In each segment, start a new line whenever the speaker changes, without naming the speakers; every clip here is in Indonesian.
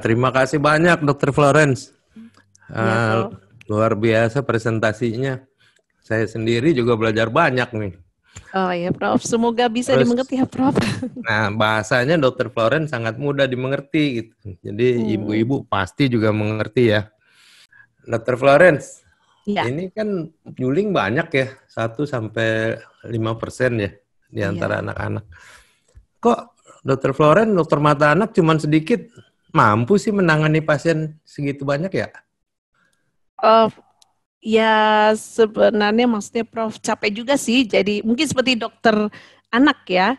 Terima kasih banyak Dr. Florence.
Iya, Prof.
Luar biasa presentasinya. Saya sendiri juga belajar banyak nih.
Oh ya, Prof. Semoga bisa
Terus,
dimengerti ya, Prof.
nah bahasanya Dr. Florence sangat mudah dimengerti gitu. Jadi ibu-ibu pasti juga mengerti ya. Dr. Florence,
Iya,
ini kan juling banyak ya, 1-5% ya di antara
iya.
anak-anak. Kok Dr. Florence, dokter mata anak cuman sedikit mampu sih menangani pasien segitu banyak ya?
Oh, ya sebenarnya maksudnya Prof capek juga sih. Jadi mungkin seperti dokter anak ya.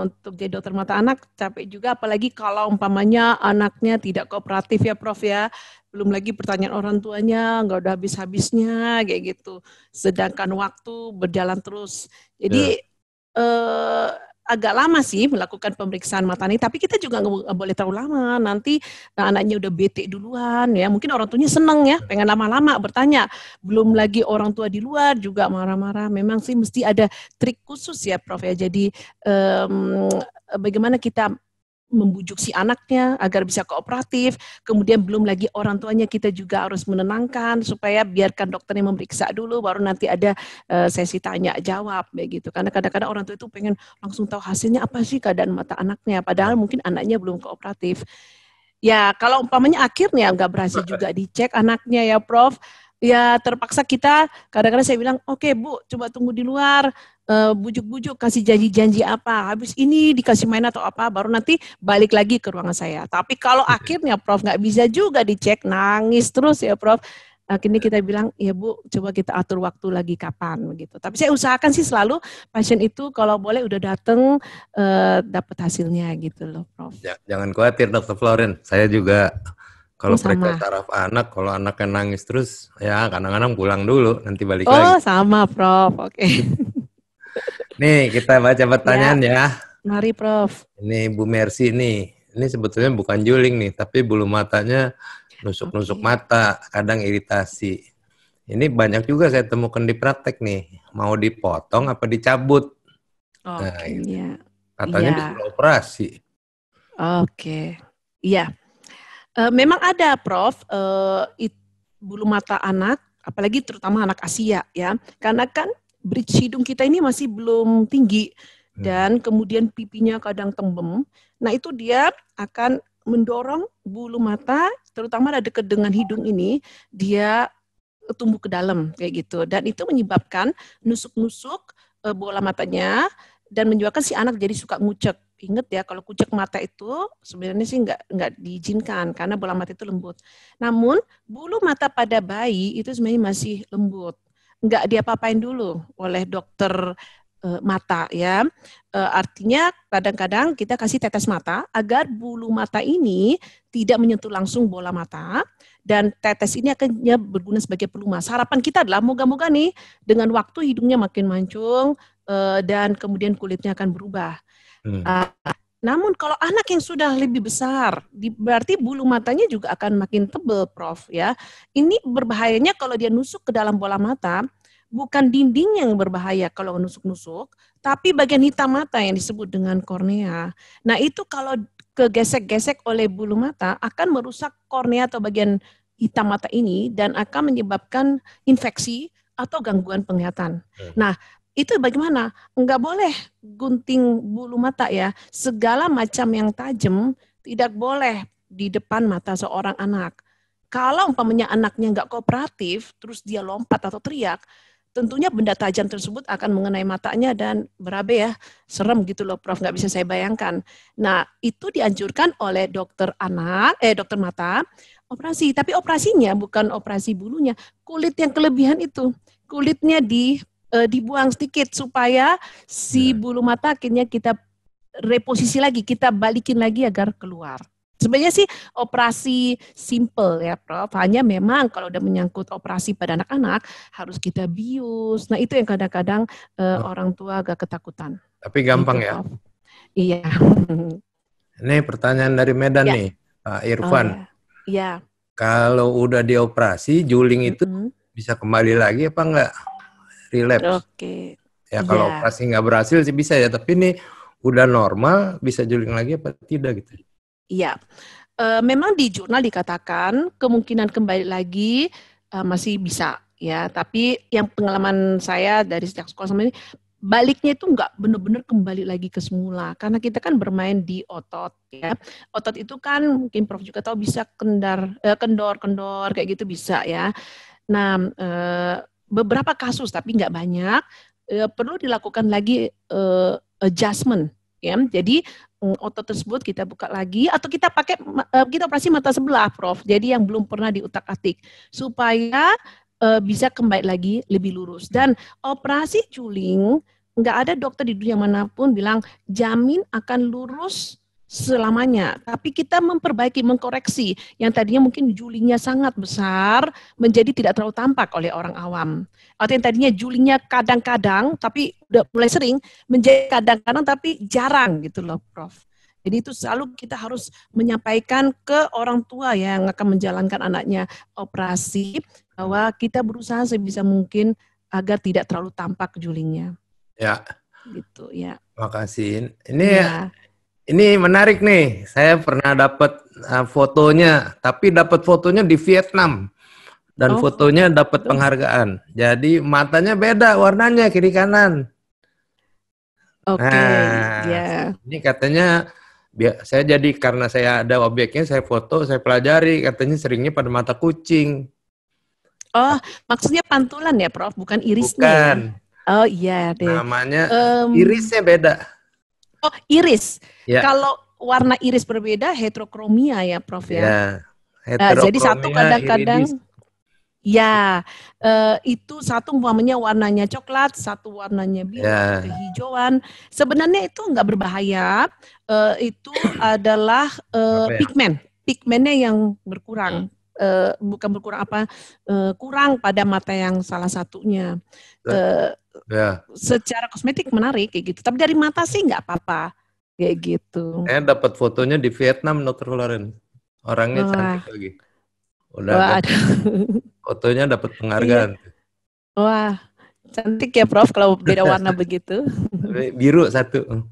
Untuk jadi dokter mata anak capek juga, apalagi kalau umpamanya anaknya tidak kooperatif ya Prof ya. Belum lagi pertanyaan orang tuanya nggak udah habis-habisnya kayak gitu. Sedangkan waktu berjalan terus.
Ya.
Jadi eh, agak lama sih melakukan pemeriksaan mata ini, tapi kita juga nggak boleh terlalu lama. Nanti anaknya udah bete duluan ya. Mungkin orang tuanya seneng ya, pengen lama-lama bertanya. Belum lagi orang tua di luar juga marah-marah. Memang sih mesti ada trik khusus ya Prof ya. Jadi bagaimana kita membujuk si anaknya agar bisa kooperatif, kemudian belum lagi orang tuanya kita juga harus menenangkan supaya biarkan dokternya memeriksa dulu, baru nanti ada sesi tanya jawab begitu. Karena kadang-kadang orang tua itu pengen langsung tahu hasilnya apa sih keadaan mata anaknya, padahal mungkin anaknya belum kooperatif. Ya, kalau umpamanya akhirnya nggak berhasil juga dicek anaknya ya, Prof. Ya terpaksa kita, kadang-kadang saya bilang, oke Bu, coba tunggu di luar, bujuk-bujuk, kasih janji-janji apa, habis ini dikasih main atau apa, baru nanti balik lagi ke ruangan saya. Tapi kalau akhirnya Prof nggak bisa juga dicek, nangis terus ya Prof. Akhirnya kita bilang, ya Bu, coba kita atur waktu lagi kapan begitu. Tapi saya usahakan sih selalu pasien itu kalau boleh udah datang dapat hasilnya gitu loh, Prof.
Jangan khawatir Dr. Florence, saya juga kalau periksa
Sama.
saraf anak, kalau anaknya nangis terus, ya kadang-kadang pulang dulu, nanti balik
Oh,
lagi.
sama, Prof. Oke.
Nih kita baca
Ya,
pertanyaan ya.
mari, Prof.
Ini Bu Mercy nih, ini sebetulnya bukan juling nih, tapi bulu matanya nusuk-nusuk
Oke.
mata, kadang iritasi. Ini banyak juga saya temukan di praktek nih, mau dipotong apa dicabut. Nah,
Oke,
gitu.
ya.
Katanya
Iya.
disuruh operasi.
Oke. Iya. Memang ada, Prof, bulu mata anak, apalagi terutama anak Asia ya. Karena kan bridge hidung kita ini masih belum tinggi dan kemudian pipinya kadang tembem. Nah, itu dia akan mendorong bulu mata terutama ada dekat dengan hidung ini, dia tumbuh ke dalam kayak gitu, dan itu menyebabkan nusuk-nusuk bola matanya dan menyebabkan si anak jadi suka ngucek. Ingat ya, kalau kucek mata itu sebenarnya sih nggak diizinkan karena bola mata itu lembut. Namun bulu mata pada bayi itu sebenarnya masih lembut, nggak diapa-apain dulu oleh dokter mata ya. Artinya kadang-kadang kita kasih tetes mata agar bulu mata ini tidak menyentuh langsung bola mata, dan tetes ini akan berguna sebagai pelumas. Harapan kita adalah moga-moga nih dengan waktu hidungnya makin mancung dan kemudian kulitnya akan berubah. Namun kalau anak yang sudah lebih besar, berarti bulu matanya juga akan makin tebal, Prof. Ya, ini berbahayanya kalau dia nusuk ke dalam bola mata. Bukan dinding yang berbahaya kalau nusuk-nusuk, tapi bagian hitam mata yang disebut dengan kornea. Nah itu kalau kegesek-gesek oleh bulu mata akan merusak kornea atau bagian hitam mata ini dan akan menyebabkan infeksi atau gangguan penglihatan. Nah itu bagaimana? Enggak boleh gunting bulu mata ya. Segala macam yang tajam tidak boleh di depan mata seorang anak. Kalau umpamanya anaknya nggak kooperatif, terus dia lompat atau teriak, tentunya benda tajam tersebut akan mengenai matanya dan berabe ya, serem gitu loh Prof, nggak bisa saya bayangkan. Nah itu dianjurkan oleh dokter anak, dokter mata, operasi. Tapi operasinya bukan operasi bulunya, kulit yang kelebihan itu, kulitnya dibuang sedikit supaya si bulu mata akhirnya kita reposisi lagi, kita balikin lagi agar keluar. Sebenarnya sih operasi simple ya Prof, hanya memang kalau udah menyangkut operasi pada anak-anak harus kita bius. Nah itu yang kadang-kadang orang tua agak ketakutan.
Tapi gampang
Gitu
ya.
Prof. Iya.
Ini pertanyaan dari Medan
Ya.
nih, Pak
Oh
Irfan.
ya. Iya.
Kalau udah dioperasi, juling itu
Mm-mm.
bisa kembali lagi apa enggak? Relapse.
Oke.
Ya kalau
Iya.
operasi nggak berhasil sih bisa ya, tapi ini udah normal, bisa juling lagi apa tidak gitu?
Iya. Memang di jurnal dikatakan kemungkinan kembali lagi masih bisa ya, tapi yang pengalaman saya dari sejak sekolah sama ini, baliknya itu nggak benar-benar kembali lagi ke semula, karena kita kan bermain di otot ya. Otot itu kan mungkin Prof juga tahu bisa kendor kayak gitu bisa ya. Nah, beberapa kasus tapi nggak banyak, perlu dilakukan lagi adjustment ya. Jadi otot tersebut kita buka lagi atau kita pakai kita operasi mata sebelah, Prof. Jadi yang belum pernah diutak-atik supaya bisa kembali lagi lebih lurus. Dan operasi juling, nggak ada dokter di dunia manapun bilang jamin akan lurus selamanya. Tapi kita memperbaiki, mengkoreksi yang tadinya mungkin julingnya sangat besar menjadi tidak terlalu tampak oleh orang awam. Atau yang tadinya julingnya kadang-kadang tapi udah mulai sering menjadi kadang-kadang tapi jarang gitu loh, Prof. Jadi itu selalu kita harus menyampaikan ke orang tua yang akan menjalankan anaknya operasi bahwa kita berusaha sebisa mungkin agar tidak terlalu tampak julingnya.
Ya.
Gitu ya.
Makasih. Ini menarik nih. Saya pernah dapat fotonya, tapi dapat fotonya di Vietnam dan fotonya dapat penghargaan. Jadi matanya beda warnanya kiri kanan. Ini katanya saya jadi karena saya ada objeknya, saya foto, saya pelajari, katanya seringnya pada mata kucing.
Oh, maksudnya pantulan ya, Prof, bukan irisnya.
Bukan.
Ya? Oh iya deh.
Namanya irisnya beda.
Oh, iris.
Ya.
Kalau warna iris berbeda, heterokromia ya, Prof ya. Jadi satu kadang-kadang ya, itu satu umpamanya warnanya coklat, satu warnanya biru atau kehijauan. Sebenarnya itu nggak berbahaya. Itu adalah pigmennya yang berkurang. Bukan berkurang kurang pada mata yang salah satunya. Secara kosmetik menarik kayak gitu. Tapi dari mata sih nggak apa-apa kayak gitu.
Saya dapat fotonya di Vietnam, Dr. Florence. Orangnya cantik lagi. Udah fotonya dapat penghargaan.
Wah, cantik ya, Prof, kalau beda warna begitu.
Biru satu.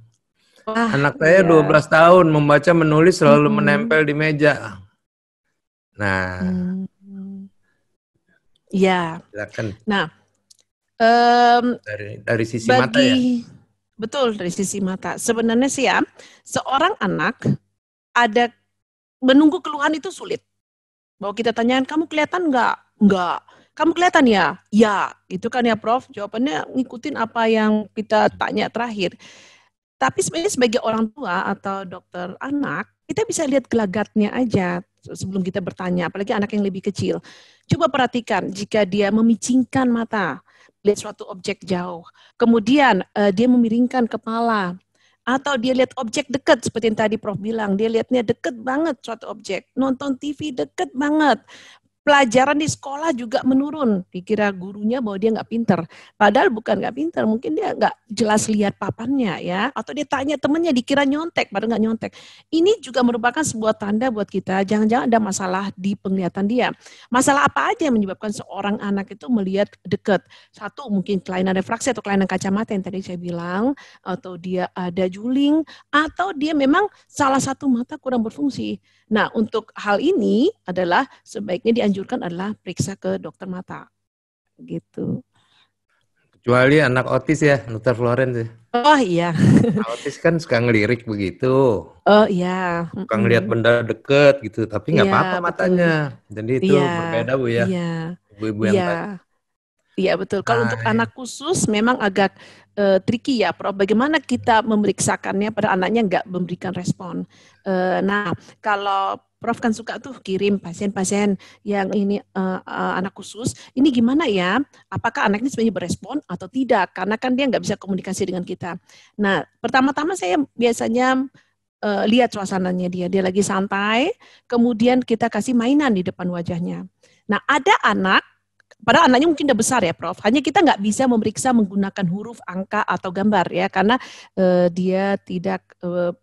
Wah, anak saya 12 tahun membaca menulis selalu menempel di meja. Nah.
Ya.
Silakan.
Nah,
dari sisi mata ya.
Betul, dari sisi mata. Sebenarnya sih ya, seorang anak ada menunggu keluhan itu sulit. Bahwa kita tanyain, kamu kelihatan nggak? Nggak. Kamu kelihatan ya? Ya. Gitu kan ya, Prof. Jawabannya ngikutin apa yang kita tanya terakhir. Tapi sebenarnya sebagai orang tua atau dokter anak, kita bisa lihat gelagatnya aja sebelum kita bertanya, apalagi anak yang lebih kecil. Coba perhatikan jika dia memicingkan mata, lihat suatu objek jauh, kemudian dia memiringkan kepala, atau dia lihat objek dekat seperti yang tadi Prof bilang, dia lihatnya dekat banget suatu objek, nonton TV dekat banget. Pelajaran di sekolah juga menurun, dikira gurunya bahwa dia nggak pinter, padahal bukan nggak pinter, mungkin dia nggak jelas lihat papannya ya, atau dia tanya temennya dikira nyontek, padahal nggak nyontek. Ini juga merupakan sebuah tanda buat kita, jangan-jangan ada masalah di penglihatan dia. Masalah apa aja yang menyebabkan seorang anak itu melihat dekat? Satu, mungkin kelainan refraksi atau kelainan kacamata yang tadi saya bilang, atau dia ada juling, atau dia memang salah satu mata kurang berfungsi. Nah, untuk hal ini adalah sebaiknya dianjurkan adalah periksa ke dokter mata, gitu.
Kecuali anak otis ya, Dr. Florence.
Oh iya.
Otis kan suka ngelirik begitu.
Oh iya.
Suka ngelihat benda deket gitu, tapi nggak apa-apa matanya. Jadi itu berbeda Bu ya.
Iya.
Ibu-ibu yang tadi.
Iya betul. Kalau untuk anak khusus memang agak tricky ya, Prof. Bagaimana kita memeriksakannya pada anaknya nggak memberikan respon. Nah, kalau Prof kan suka tuh kirim pasien-pasien yang ini anak khusus, ini gimana ya? Apakah anak ini sebenarnya berespon atau tidak? Karena kan dia nggak bisa komunikasi dengan kita. Nah, pertama-tama saya biasanya lihat suasananya dia lagi santai, kemudian kita kasih mainan di depan wajahnya. Nah, ada anak, padahal anaknya mungkin udah besar ya, Prof. Hanya kita nggak bisa memeriksa menggunakan huruf, angka, atau gambar ya, karena dia tidak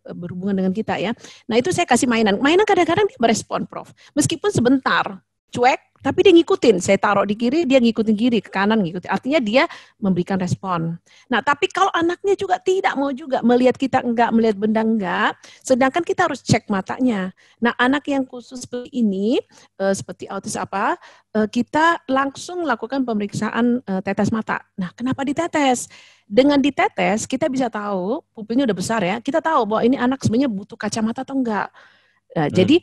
berhubungan dengan kita ya. Nah itu saya kasih mainan. Mainan kadang-kadang dia merespon, Prof. Meskipun sebentar. cuek, tapi dia ngikutin. Saya taruh di kiri, dia ngikutin kiri, ke kanan ngikutin. Artinya dia memberikan respon. Nah, tapi kalau anaknya juga tidak mau juga melihat kita enggak, melihat benda enggak, sedangkan kita harus cek matanya. Nah, anak yang khusus seperti ini, seperti autis kita langsung lakukan pemeriksaan tetes mata. Nah, kenapa ditetes? Dengan ditetes, kita bisa tahu, pupilnya udah besar ya, kita tahu bahwa ini anak sebenarnya butuh kacamata atau enggak. Nah, jadi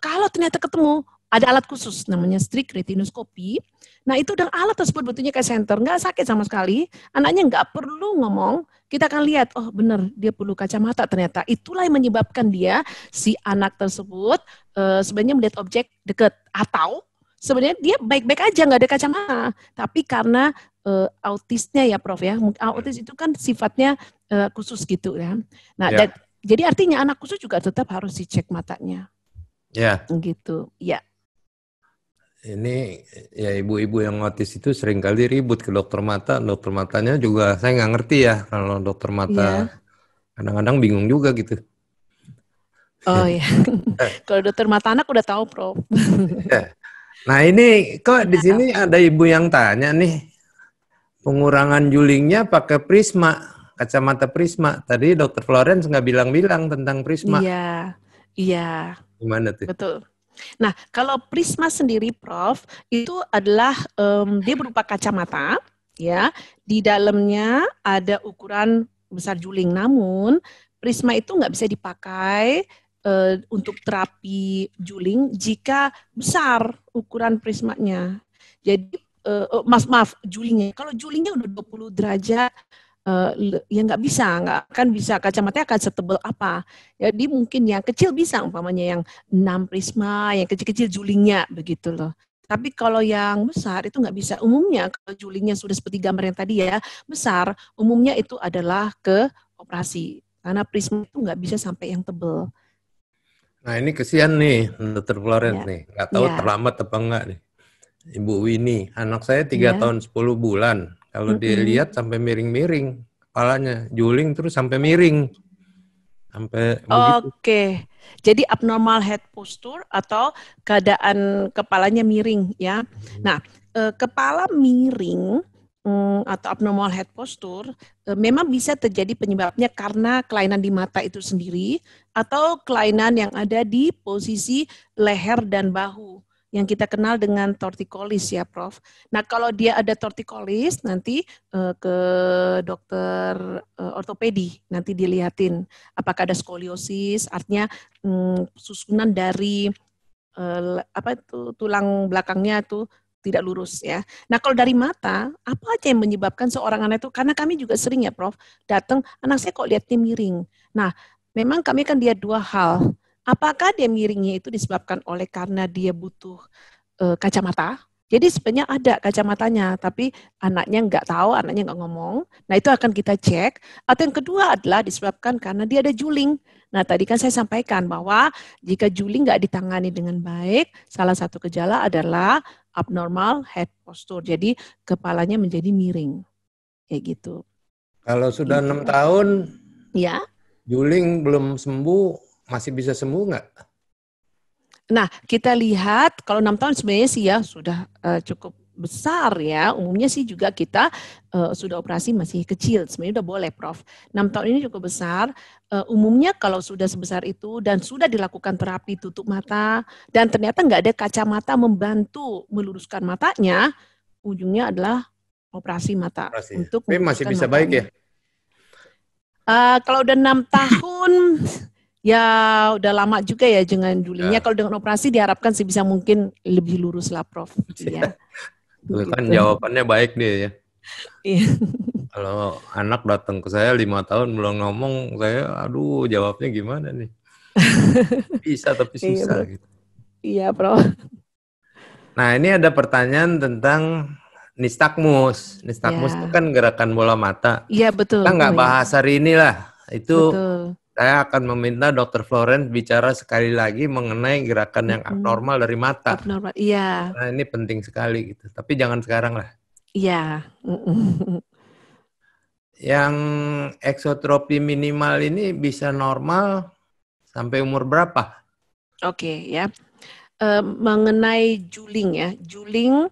kalau ternyata ketemu, ada alat khusus namanya strict retinoskopi. Nah itu dan alat tersebut bentuknya kayak senter, nggak sakit sama sekali. Anaknya nggak perlu ngomong, kita akan lihat, oh benar dia perlu kacamata ternyata. Itulah yang menyebabkan dia, si anak tersebut sebenarnya melihat objek dekat. Atau sebenarnya dia baik-baik aja nggak ada kacamata. Tapi karena autisnya ya Prof ya, autis itu kan sifatnya khusus gitu ya. Nah jadi artinya anak khusus juga tetap harus dicek matanya.
Ya.
Gitu, ya.
Ini ya ibu-ibu yang autis itu sering kali ribut ke dokter matanya juga saya nggak ngerti ya kalau dokter mata kadang-kadang bingung juga gitu.
Oh iya, kalau dokter mata anak udah tahu Prof.
Nah ini kok di sini ada ibu yang tanya nih pengurangan julingnya pakai prisma, kacamata prisma. Tadi dokter Florence nggak bilang-bilang tentang prisma.
Iya.
Gimana tuh?
Betul. Nah, kalau prisma sendiri, Prof, itu adalah dia berupa kacamata, ya. Di dalamnya ada ukuran besar juling. Namun, prisma itu nggak bisa dipakai untuk terapi juling jika besar ukuran prismanya. Jadi, maaf, julingnya. Kalau julingnya udah 20 derajat, ya nggak akan bisa kacamatanya akan setebal apa. Jadi mungkin yang kecil bisa, umpamanya yang 6 prisma, yang kecil-kecil julingnya begitu loh. Tapi kalau yang besar itu nggak bisa. Umumnya kalau julingnya sudah seperti gambar yang tadi ya, besar, umumnya itu adalah ke operasi. Karena prisma itu nggak bisa sampai yang tebal.
Nah ini kesian nih, Dr. Florence nih. Nggak tahu terlambat apa enggak nih. Ibu Winnie, anak saya 3 tahun 10 bulan. Kalau dilihat sampai miring-miring kepalanya, juling terus sampai miring. Sampai begitu.
Oke. Jadi abnormal head posture atau keadaan kepalanya miring ya. Nah, kepala miring atau abnormal head posture memang bisa terjadi penyebabnya karena kelainan di mata itu sendiri atau kelainan yang ada di posisi leher dan bahu yang kita kenal dengan torticollis ya Prof. Nah kalau dia ada torticollis nanti ke dokter ortopedi nanti dilihatin apakah ada skoliosis artinya susunan dari tulang belakangnya tuh tidak lurus ya. Nah kalau dari mata apa aja yang menyebabkan seorang anak itu karena kami juga sering ya Prof datang anak saya kok lihatnya miring. Nah memang kami kan lihat dua hal. Apakah dia miringnya itu disebabkan oleh karena dia butuh kacamata? Jadi sebenarnya ada kacamatanya, tapi anaknya nggak tahu, anaknya nggak ngomong. Nah itu akan kita cek. Atau yang kedua adalah disebabkan karena dia ada juling. Nah tadi kan saya sampaikan bahwa jika juling nggak ditangani dengan baik, salah satu gejala adalah abnormal head posture. Jadi kepalanya menjadi miring, kayak gitu.
Kalau sudah 6 tahun,
ya,
juling belum sembuh. Masih bisa sembuh nggak?
Nah, kita lihat kalau 6 tahun sebenarnya sih ya sudah cukup besar ya. Umumnya sih juga kita sudah operasi masih kecil. Sebenarnya udah boleh, Prof. 6 tahun ini cukup besar. Umumnya kalau sudah sebesar itu dan sudah dilakukan terapi tutup mata dan ternyata nggak ada kacamata membantu meluruskan matanya, ujungnya adalah operasi mata untuk
tapi masih bisa matanya. Baik ya?
Kalau udah 6 tahun ya udah lama juga ya dengan julingnya. Kalau dengan operasi diharapkan sih bisa mungkin lebih lurus lah Prof. Ya.
Kan jawabannya baik dia ya. Kalau anak datang ke saya 5 tahun belum ngomong, saya aduh jawabnya gimana nih. Bisa tapi susah gitu.
Iya Prof.
Nah ini ada pertanyaan tentang nistagmus. Nistagmus itu kan gerakan bola mata.
Iya betul.
Kita nggak bahas hari ini lah. Itu
betul.
Saya akan meminta Dr. Florence bicara sekali lagi mengenai gerakan yang abnormal dari mata.
Abnormal, iya.
Nah, ini penting sekali gitu. Tapi jangan sekarang lah.
Iya.
Yang eksotropi minimal ini bisa normal sampai umur berapa?
Oke, ya. mengenai juling ya, juling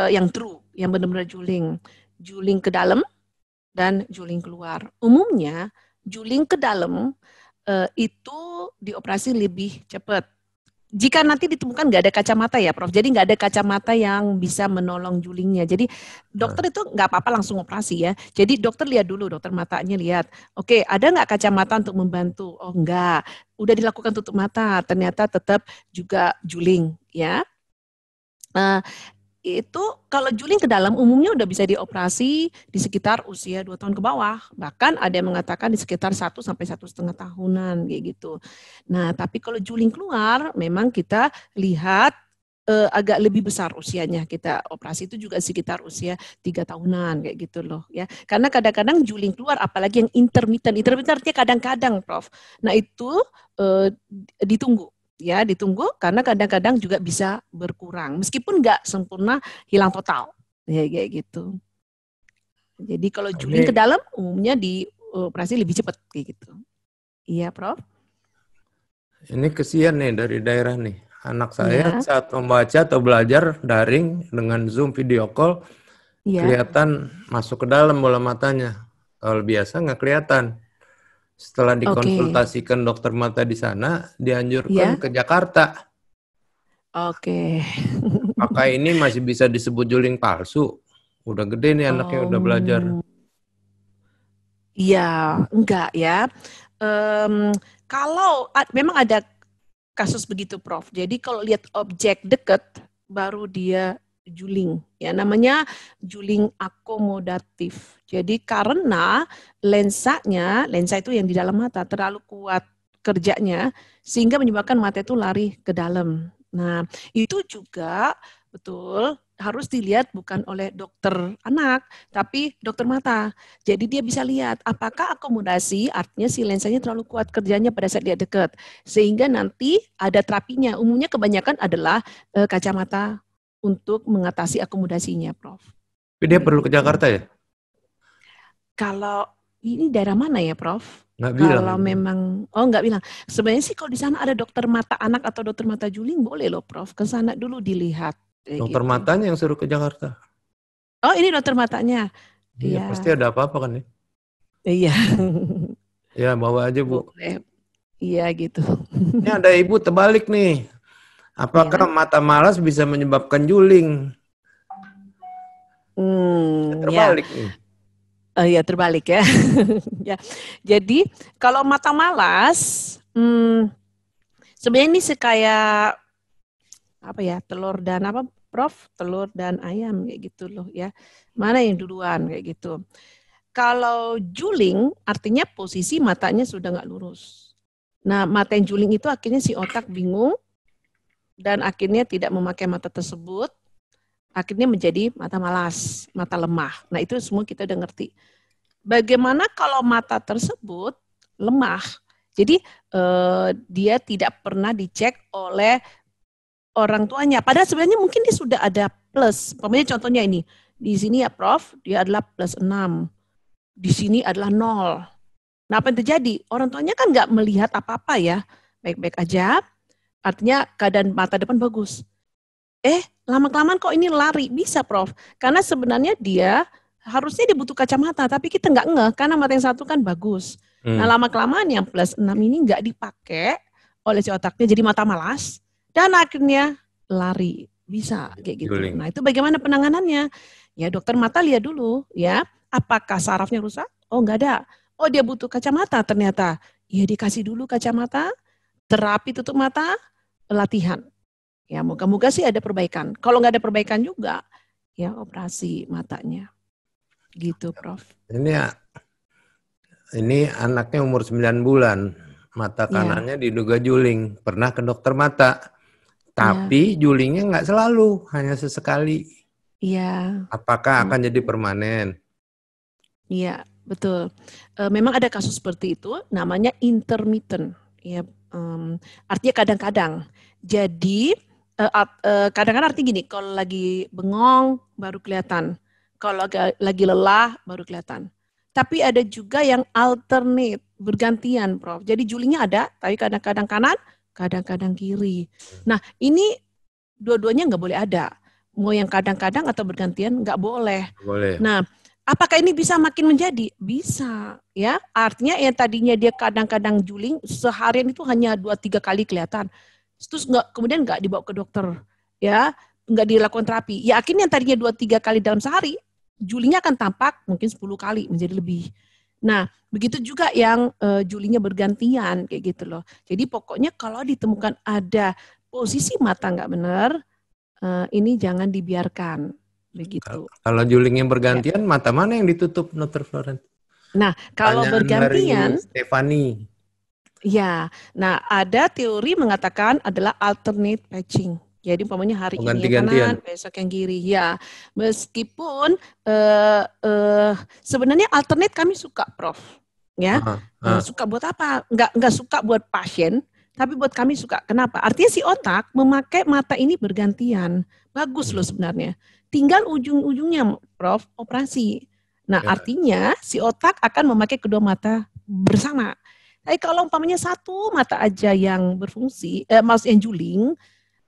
yang true, yang benar-benar juling ke dalam dan juling keluar. Umumnya juling ke dalam itu dioperasi lebih cepat. Jika nanti ditemukan nggak ada kacamata ya, Prof. Jadi nggak ada kacamata yang bisa menolong julingnya. Jadi dokter itu nggak apa-apa langsung operasi ya. Jadi dokter lihat dulu, dokter matanya lihat. Oke, ada nggak kacamata untuk membantu? Oh nggak. Udah dilakukan tutup mata, ternyata tetap juga juling ya. Itu kalau juling ke dalam umumnya udah bisa dioperasi di sekitar usia 2 tahun ke bawah. Bahkan ada yang mengatakan di sekitar 1 sampai 1,5 tahunan kayak gitu. Nah, tapi kalau juling keluar memang kita lihat agak lebih besar usianya. Kita operasi itu juga sekitar usia 3 tahunan kayak gitu loh ya. Karena kadang-kadang juling keluar apalagi yang intermittent. Intermittent artinya kadang-kadang, Prof. Nah, itu ditunggu. Ya, ditunggu karena kadang-kadang juga bisa berkurang. Meskipun nggak sempurna hilang total. Ya, kayak gitu. Jadi kalau juling ke dalam umumnya di operasi lebih cepat kayak gitu. Iya, Prof.
Ini kesian nih dari daerah nih. Anak saya saat membaca atau belajar daring dengan Zoom video call, kelihatan masuk ke dalam bola matanya. Kalau biasa nggak kelihatan. Setelah dikonsultasikan dokter mata di sana, dianjurkan ke Jakarta. Apakah ini masih bisa disebut juling palsu? Udah gede nih anaknya, udah belajar.
Iya, enggak ya. Kalau memang ada kasus begitu, Prof. Jadi kalau lihat objek dekat, baru dia juling. Ya, namanya juling akomodatif. Jadi karena lensa itu yang di dalam mata terlalu kuat kerjanya, sehingga menyebabkan mata itu lari ke dalam. Nah, itu juga betul harus dilihat bukan oleh dokter anak, tapi dokter mata. Jadi dia bisa lihat apakah akomodasi, artinya si lensanya terlalu kuat kerjanya pada saat dia dekat. Sehingga nanti ada terapinya. Umumnya kebanyakan adalah kacamata untuk mengatasi akomodasinya, Prof.
Tapi dia perlu ke Jakarta ya?
Kalau ini daerah mana ya, Prof?
Nggak bilang.
Kalau memang, nggak bilang. Sebenarnya sih kalau di sana ada dokter mata anak atau dokter mata juling, boleh loh, Prof. Ke sana dulu dilihat.
Dokter matanya yang suruh ke Jakarta.
Oh, ini dokter matanya.
Iya, pasti ada apa-apa kan ya?
Iya.
Ya, bawa aja, Bu.
Boleh. Iya, gitu.
Ini ada ibu terbalik nih. Apakah mata malas bisa menyebabkan juling? Terbalik nih.
Ya terbalik ya. Ya. Jadi kalau mata malas, sebenarnya ini kayak apa ya, telur dan apa, Prof? Telur dan ayam kayak gitu loh ya. Mana yang duluan kayak gitu. Kalau juling artinya posisi matanya sudah nggak lurus. Nah, mata yang juling itu akhirnya si otak bingung dan akhirnya tidak memakai mata tersebut. Akhirnya menjadi mata malas, mata lemah. Nah, itu semua kita udah ngerti. Bagaimana kalau mata tersebut lemah? Jadi dia tidak pernah dicek oleh orang tuanya. Padahal sebenarnya mungkin dia sudah ada plus. Contohnya ini. Di sini ya, Prof, dia adalah plus 6. Di sini adalah 0. Nah, apa yang terjadi? Orang tuanya kan nggak melihat apa-apa ya. Baik-baik aja. Artinya keadaan mata depan bagus. Lama-kelamaan kok ini lari? Bisa, Prof. Karena sebenarnya dia harusnya dia butuh kacamata, tapi kita nggak ngeh karena mata yang satu kan bagus. Nah, lama-kelamaan yang plus 6 ini nggak dipakai oleh si otaknya, jadi mata malas, dan akhirnya lari. Bisa kayak gitu. Nah, itu bagaimana penanganannya? Ya, dokter mata lihat dulu ya, apakah sarafnya rusak? Oh, nggak ada. Oh, dia butuh kacamata ternyata. Ya, dikasih dulu kacamata, terapi tutup mata, latihan. Ya, moga-moga sih ada perbaikan. Kalau nggak ada perbaikan juga, ya operasi matanya. Gitu, Prof.
Ini anaknya umur 9 bulan. Mata kanannya diduga juling. Pernah ke dokter mata. Tapi julingnya nggak selalu, hanya sesekali.
Iya.
Apakah akan jadi permanen?
Iya, betul. Memang ada kasus seperti itu, namanya intermittent. Ya, artinya kadang-kadang. Jadi kadang-kadang artinya gini, kalau lagi bengong baru kelihatan, kalau lagi lelah baru kelihatan. Tapi ada juga yang alternate, bergantian, Prof. Jadi julingnya ada, tapi kadang-kadang kanan, kadang-kadang kiri. Nah, ini dua-duanya nggak boleh ada. Mau yang kadang-kadang atau bergantian nggak boleh.
Boleh.
Nah, apakah ini bisa makin menjadi? Bisa, ya. Artinya yang tadinya dia kadang-kadang juling, seharian itu hanya 2-3 kali kelihatan. Terus kemudian nggak dibawa ke dokter, ya, nggak dilakukan terapi. Ya, akhirnya yang tadinya 2-3 kali dalam sehari, julingnya akan tampak mungkin 10 kali menjadi lebih. Nah, begitu juga yang julingnya bergantian kayak gitu loh. Jadi pokoknya kalau ditemukan ada posisi mata nggak benar, ini jangan dibiarkan begitu.
Kalau julingnya
Ya.
bergantian, mata mana yang ditutup, Dr. Florence?
Nah, kalau
Pertanyaan dari
bergantian,
Stefani.
ya. Nah, ada teori mengatakan adalah alternate patching. Jadi umpamanya hari ini yang
Ganti-gantian.
kanan, besok yang kiri. Ya, meskipun sebenarnya alternate kami suka, Prof. Ya, suka buat apa? Nggak suka buat pasien, tapi buat kami suka. Kenapa? Artinya si otak memakai mata ini bergantian. Bagus loh sebenarnya. Tinggal ujung-ujungnya, Prof, operasi. Nah, artinya si otak akan memakai kedua mata bersama. Tapi kalau umpamanya satu mata aja yang berfungsi, maksudnya yang juling,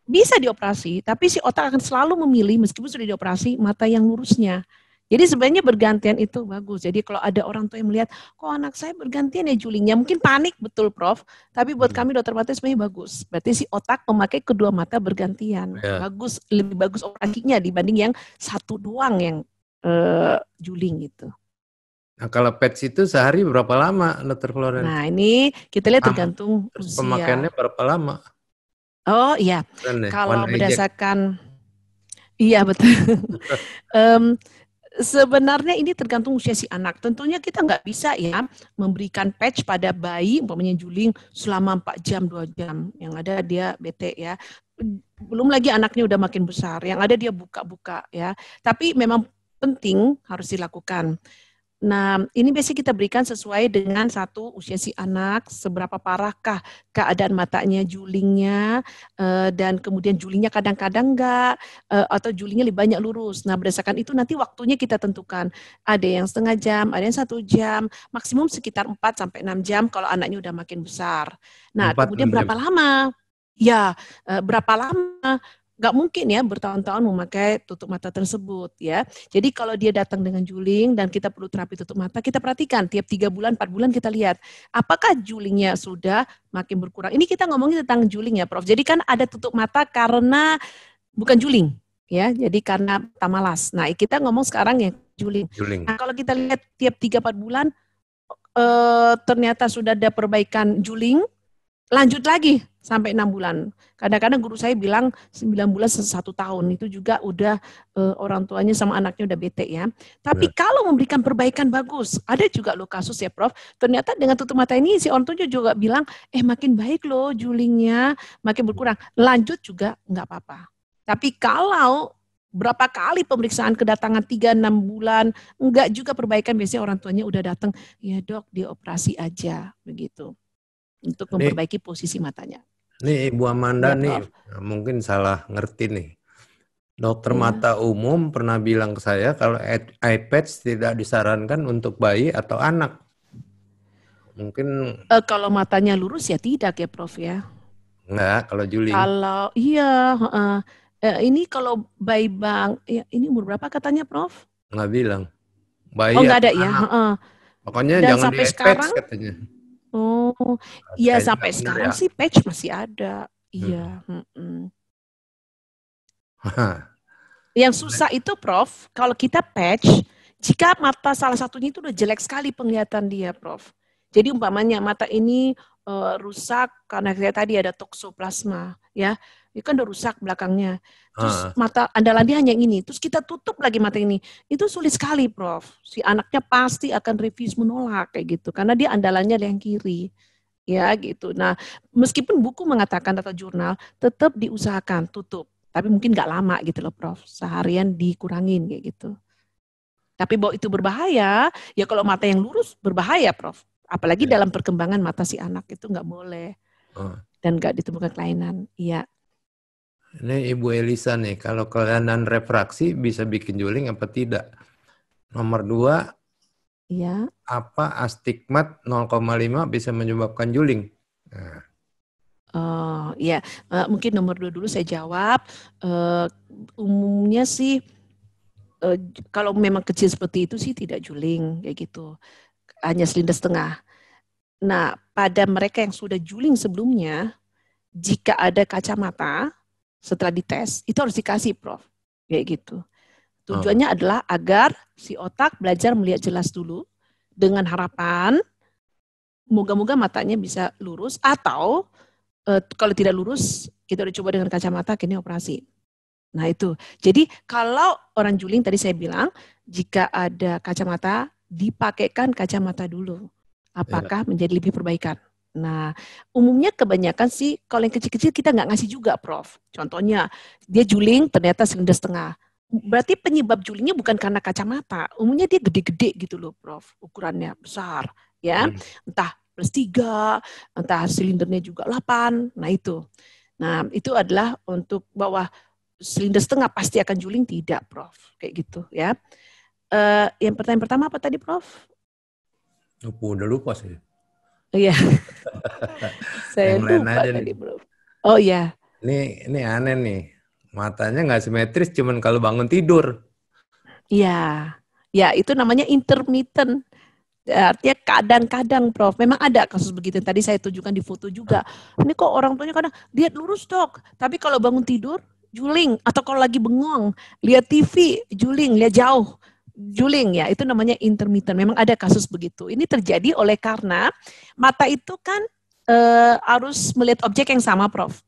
bisa dioperasi, tapi si otak akan selalu memilih meskipun sudah dioperasi mata yang lurusnya. Jadi sebenarnya bergantian itu bagus. Jadi kalau ada orang tua yang melihat, kok anak saya bergantian ya julingnya, mungkin panik betul Prof. Tapi buat kami dokter mata sebenarnya bagus. Berarti si otak memakai kedua mata bergantian. Bagus, lebih bagus operasinya dibanding yang satu doang yang juling gitu.
Nah, kalau patch itu sehari berapa lama, Dr. Florence?
Nah, ini kita lihat tergantung
terus
usia.
Pemakaiannya berapa lama?
Oh iya, kalau berdasarkan, iya betul. Sebenarnya ini tergantung usia si anak. Tentunya kita nggak bisa ya memberikan patch pada bayi, umpamanya juling selama 4 jam, 2 jam. Yang ada dia bete ya. Belum lagi anaknya udah makin besar, yang ada dia buka-buka ya. Tapi memang penting harus dilakukan. Nah, ini biasanya kita berikan sesuai dengan satu usia si anak, seberapa parahkah keadaan matanya, julingnya, dan kemudian julingnya kadang-kadang enggak, atau julingnya lebih banyak lurus. Nah, berdasarkan itu nanti waktunya kita tentukan. Ada yang setengah jam, ada yang 1 jam, maksimum sekitar 4-6 jam kalau anaknya udah makin besar. Nah, kemudian berapa lama? Ya, berapa lama? Nggak mungkin ya bertahun-tahun memakai tutup mata tersebut ya. Jadi kalau dia datang dengan juling dan kita perlu terapi tutup mata, kita perhatikan tiap 3 bulan, 4 bulan kita lihat apakah julingnya sudah makin berkurang. Ini kita ngomongin tentang juling ya Prof. Jadi kan ada tutup mata karena bukan juling ya, jadi karena mata malas. Nah kita ngomong sekarang yang juling. Nah kalau kita lihat tiap 3-4 bulan ternyata sudah ada perbaikan juling, lanjut lagi sampai 6 bulan. Kadang-kadang guru saya bilang 9 bulan 1 tahun. Itu juga udah orang tuanya sama anaknya udah bete ya. Tapi kalau memberikan perbaikan bagus. Ada juga loh kasus ya Prof. Ternyata dengan tutup mata ini si orang tua juga bilang, makin baik loh julingnya, makin berkurang. Lanjut juga nggak apa-apa. Tapi kalau berapa kali pemeriksaan kedatangan 3-6 bulan, enggak juga perbaikan, biasanya orang tuanya udah datang, ya dok dioperasi aja begitu. Untuk memperbaiki posisi matanya.
Nih Ibu Amanda ya, nih, mungkin salah ngerti nih. Dokter mata umum pernah bilang ke saya kalau eye patch tidak disarankan untuk bayi atau anak. Mungkin
kalau matanya lurus ya tidak ya Prof ya.
Enggak, kalau juling.
Kalau iya, ini kalau bayi bang, ya ini umur berapa katanya Prof?
Nggak bilang. Bayi
nggak ada ya.
Pokoknya
dan
jangan
sampai
di
sekarang,
patch katanya.
Oh, ya sampai sekarang sih patch masih ada. Iya. Yang susah itu Prof, kalau kita patch, jika mata salah satunya itu udah jelek sekali penglihatan dia Prof. Jadi umpamanya mata ini rusak karena saya tadi ada toksoplasma, ya. Itu kan udah rusak belakangnya. Terus mata andalan dia hanya ini. Terus kita tutup lagi mata ini. Itu sulit sekali, Prof. Si anaknya pasti akan refuse menolak kayak gitu karena dia andalannya yang kiri. Ya, gitu. Nah, meskipun buku mengatakan atau jurnal tetap diusahakan tutup. Tapi mungkin nggak lama gitu loh, Prof. Seharian dikurangin kayak gitu. Tapi bahwa itu berbahaya, ya kalau mata yang lurus berbahaya, Prof. Apalagi dalam perkembangan mata si anak itu nggak boleh. Dan nggak ditemukan kelainan. Iya.
Ini Ibu Elisa nih, kalau kelainan refraksi bisa bikin juling apa tidak? Nomor 2,
iya.
Apa astigmat 0,5 bisa menyebabkan juling? Nah.
Ya, mungkin nomor 2 dulu saya jawab. Umumnya sih kalau memang kecil seperti itu sih tidak juling kayak gitu, hanya selinder setengah. Nah, pada mereka yang sudah juling sebelumnya, jika ada kacamata setelah dites, itu harus dikasih, Prof. Kayak gitu. Tujuannya adalah agar si otak belajar melihat jelas dulu, dengan harapan moga-moga matanya bisa lurus, atau kalau tidak lurus, kita udah coba dengan kacamata, kini operasi. Nah itu, jadi kalau orang juling tadi saya bilang, jika ada kacamata, dipakaikan kacamata dulu. Apakah menjadi lebih perbaikan? Nah, umumnya kebanyakan sih, kalau yang kecil-kecil kita nggak ngasih juga, Prof. Contohnya, dia juling ternyata selinder setengah. Berarti penyebab julingnya bukan karena kacamata. Umumnya dia gede-gede gitu loh, Prof. Ukurannya besar, ya. Entah +3, entah silindernya juga 8. Nah itu adalah untuk bahwa silinder setengah pasti akan juling, tidak, Prof. Kayak gitu ya. Yang pertanyaan pertama apa tadi, Prof?
Udah lupa sih.
Iya. Saya lupa tadi, Prof. Oh iya.
Ini aneh nih. Matanya nggak simetris cuman kalau bangun tidur.
Iya. Ya, itu namanya intermittent. Artinya kadang-kadang, Prof. Memang ada kasus begitu. Tadi saya tunjukkan di foto juga. Ini kok orang tuanya kadang lihat lurus, Dok. Tapi kalau bangun tidur juling, atau kalau lagi bengong, lihat TV juling, lihat jauh juling, ya itu namanya intermittent. Memang ada kasus begitu. Ini terjadi oleh karena mata itu kan harus melihat objek yang sama, Prof.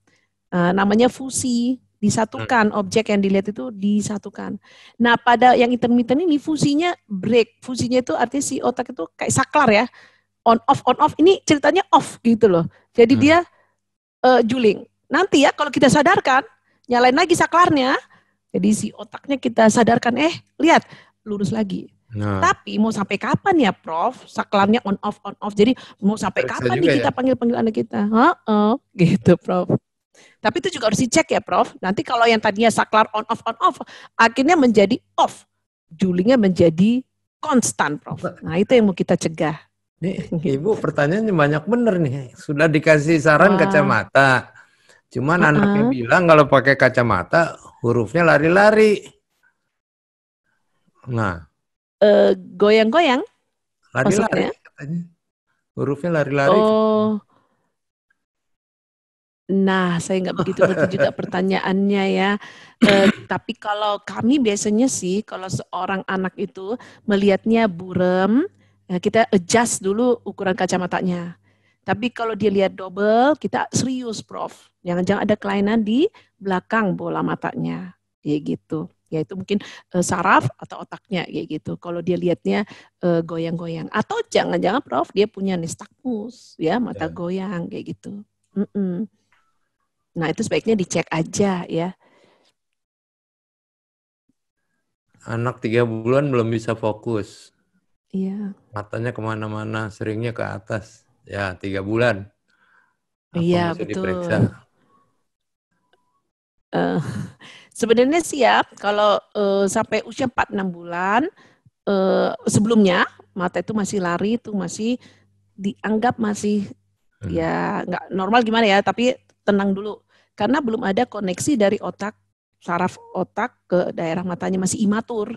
Namanya fusi, disatukan, objek yang dilihat itu disatukan. Nah, pada yang intermittent ini fusinya break. Fusinya itu artinya si otak itu kayak saklar ya, on off. Ini ceritanya off gitu loh. Jadi dia juling. Nanti ya kalau kita sadarkan, nyalain lagi saklarnya, jadi si otaknya kita sadarkan, lihat, lurus lagi. Tapi mau sampai kapan ya, Prof? Saklarnya on off. Jadi mau sampai kapan nih kita panggil anak kita? Gitu, Prof. Tapi itu juga harus dicek ya, Prof. Nanti kalau yang tadinya saklar on off, akhirnya menjadi off. Julingnya menjadi konstan, Prof. Nah, itu yang mau kita cegah.
Nih, Ibu pertanyaannya banyak bener nih. Sudah dikasih saran kacamata. Cuman anaknya bilang kalau pakai kacamata hurufnya lari-lari. Nah,
goyang-goyang.
Lari-lari katanya. Hurufnya lari-lari.
Nah, saya nggak begitu ngerti juga pertanyaannya ya. Tapi kalau kami biasanya sih, kalau seorang anak itu melihatnya burem, kita adjust dulu ukuran kacamatanya. Tapi kalau dia lihat double, kita serius, Prof. Jangan-jangan ada kelainan di belakang bola matanya, kayak gitu. Ya itu mungkin saraf atau otaknya, kayak gitu. Kalau dia lihatnya goyang-goyang, atau jangan-jangan, Prof, dia punya nystagmus, ya mata goyang, kayak gitu. Nah, itu sebaiknya dicek aja ya.
Anak 3 bulan belum bisa fokus.
Iya.
Matanya kemana-mana, seringnya ke atas. Ya, 3 bulan.
Iya, betul. Diperiksa? Sebenarnya sih ya, kalau sampai usia 4-6 bulan, sebelumnya mata itu masih lari, itu masih dianggap masih ya nggak normal gimana ya, tapi tenang dulu. Karena belum ada koneksi dari otak, saraf otak ke daerah matanya, masih imatur.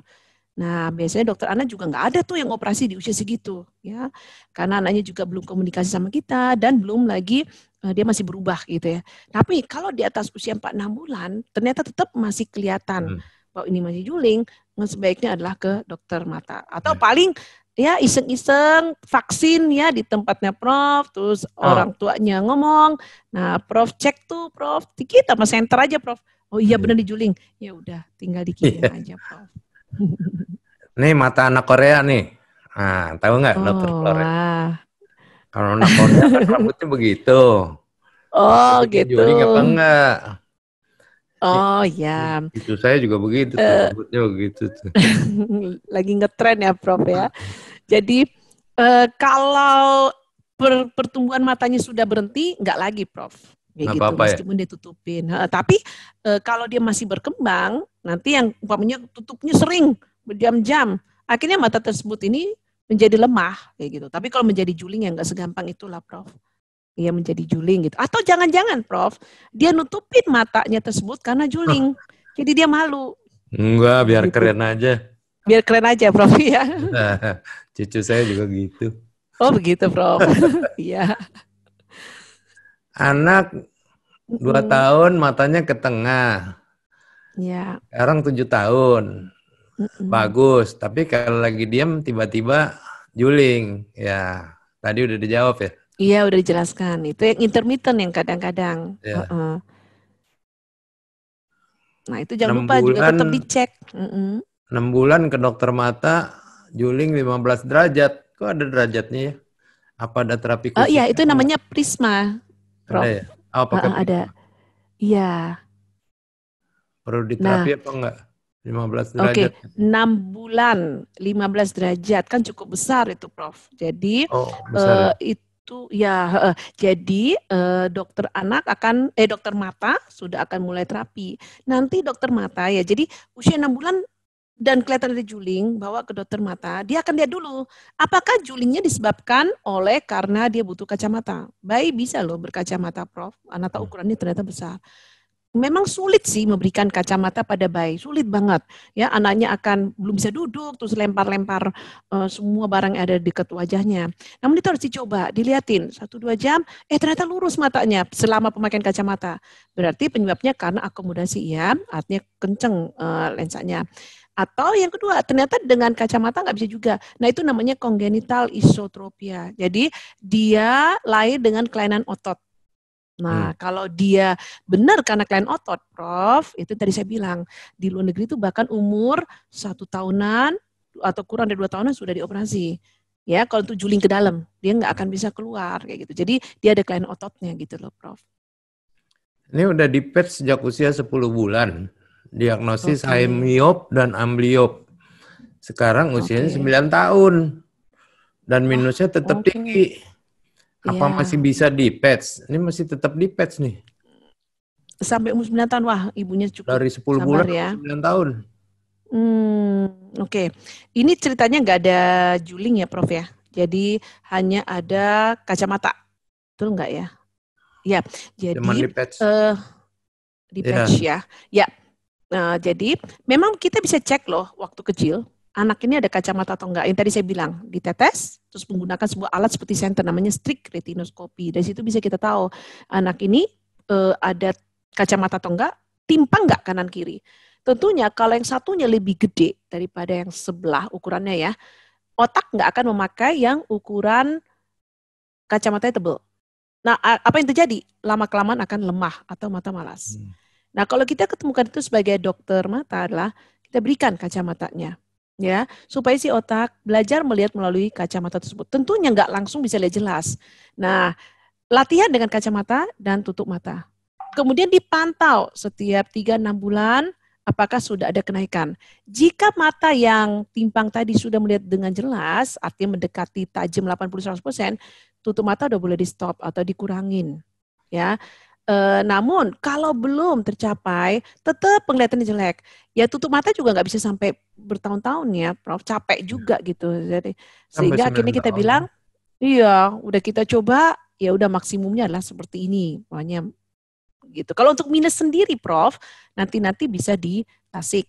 Nah, biasanya dokter anak juga nggak ada tuh yang operasi di usia segitu, ya. Karena anaknya juga belum komunikasi sama kita dan belum lagi dia masih berubah gitu ya. Tapi kalau di atas usia 4-6 bulan, ternyata tetap masih kelihatan bahwa ini masih juling, sebaiknya adalah ke dokter mata. Atau paling ya iseng-iseng vaksin ya di tempatnya Prof, terus orang tuanya ngomong, nah Prof cek tuh Prof, dikit sama senter aja Prof. Oh iya benar dijuling, ya udah tinggal dikirim aja Prof.
Nih mata anak Korea nih, nah tahu nggak dokter Korea? Kalau anak Korea kan rambutnya begitu.
Gitu.
Juling apa enggak?
Oh ya.
Itu saya juga begitu tuh, rambutnya begitu tuh.
Lagi ngetren ya Prof ya. Jadi kalau pertumbuhan matanya sudah berhenti, nggak lagi Prof. Kayak gitu, meskipun dia tutupin. Tapi kalau dia masih berkembang, nanti yang umpamanya tutupnya sering berjam-jam, akhirnya mata tersebut ini menjadi lemah kayak gitu. Tapi kalau menjadi juling ya nggak segampang itulah Prof. Ia menjadi juling gitu. Atau jangan-jangan Prof, dia nutupin matanya tersebut karena juling. Jadi dia malu.
Enggak, biar
Gitu.
keren aja.
Biar keren aja Prof ya.
Cucu saya juga gitu.
Oh begitu Prof. Iya.
Anak 2 tahun matanya ke tengah.
Ya.
Sekarang 7 tahun. Bagus, tapi kalau lagi diam tiba-tiba juling. Ya, tadi udah dijawab ya.
Iya udah dijelaskan. Itu yang intermittent yang kadang-kadang.
Ya.
Nah itu jangan
6
lupa juga
bulan,
tetap dicek.
6 bulan ke dokter mata, juling 15 derajat. Kok ada derajatnya ya? Apa ada terapi khusus?
Iya itu namanya prisma, Prof.
Ada ya? Oh, pakai prisma.
Ada. Iya.
Perlu diterapi apa enggak? 15
Oke,
derajat.
6 bulan, 15 derajat kan cukup besar itu, Prof. Jadi
besar ya?
itu ya, jadi dokter anak dokter mata sudah akan mulai terapi. Nanti dokter mata ya, jadi usia 6 bulan dan kelihatan ada juling, bawa ke dokter mata, dia akan lihat dulu apakah julingnya disebabkan oleh karena dia butuh kacamata. Bayi bisa loh berkacamata, Prof. Anak tahu ukurannya ternyata besar. Memang sulit sih memberikan kacamata pada bayi, sulit banget. Ya, anaknya akan belum bisa duduk, terus lempar-lempar semua barang yang ada di dekat wajahnya. Namun itu harus dicoba, dilihatin 1-2 jam, ternyata lurus matanya selama pemakaian kacamata. Berarti penyebabnya karena akomodasi ya, artinya kenceng lensanya. Atau yang kedua, ternyata dengan kacamata nggak bisa juga. Nah itu namanya congenital isotropia. Jadi dia lahir dengan kelainan otot. Nah, kalau dia benar karena kelainan otot, Prof, itu tadi saya bilang, di luar negeri itu bahkan umur 1 tahunan atau kurang dari 2 tahunan sudah dioperasi. Ya, kalau untuk juling ke dalam, dia nggak akan bisa keluar kayak gitu. Jadi dia ada kelainan ototnya gitu loh, Prof.
Ini udah di-PET sejak usia 10 bulan. Diagnosis hemiop dan ambliop. Sekarang usianya 9 tahun. Dan minusnya tetap tinggi. Apa masih bisa di-PET? Ini masih tetap di-PET nih.
Sampai umur 9 tahun, wah ibunya cukup
dari 10 bulan ya. 9 tahun.
Oke. Ini ceritanya nggak ada juling ya, Prof ya? Jadi hanya ada kacamata. Betul nggak ya? Ya, jadi di patch ya. Ya. Nah, jadi memang kita bisa cek loh waktu kecil anak ini ada kacamata atau enggak. Yang tadi saya bilang ditetes, terus menggunakan sebuah alat seperti senter namanya strict retinoskopi. Dari situ bisa kita tahu anak ini ada kacamata atau enggak, timpang enggak kanan kiri. Tentunya kalau yang satunya lebih gede daripada yang sebelah ukurannya ya, otak enggak akan memakai yang ukuran kacamatanya tebal. Nah, apa yang terjadi? Lama-kelamaan akan lemah atau mata malas. Nah, kalau kita ketemukan itu sebagai dokter mata adalah kita berikan kacamatanya, ya, supaya si otak belajar melihat melalui kacamata tersebut. Tentunya nggak langsung bisa lihat jelas. Nah, latihan dengan kacamata dan tutup mata. Kemudian dipantau setiap 3-6 bulan apakah sudah ada kenaikan. Jika mata yang timpang tadi sudah melihat dengan jelas, artinya mendekati tajam 80-100%, tutup mata udah boleh di stop atau dikurangin, ya. Namun kalau belum tercapai, tetap penglihatannya jelek. Ya tutup mata juga nggak bisa sampai bertahun-tahun ya, Prof. Capek juga gitu. Jadi sehingga akhirnya kita bilang, iya, udah kita coba, ya udah maksimumnya adalah seperti ini, makanya gitu. Kalau untuk minus sendiri, Prof, nanti bisa ditasik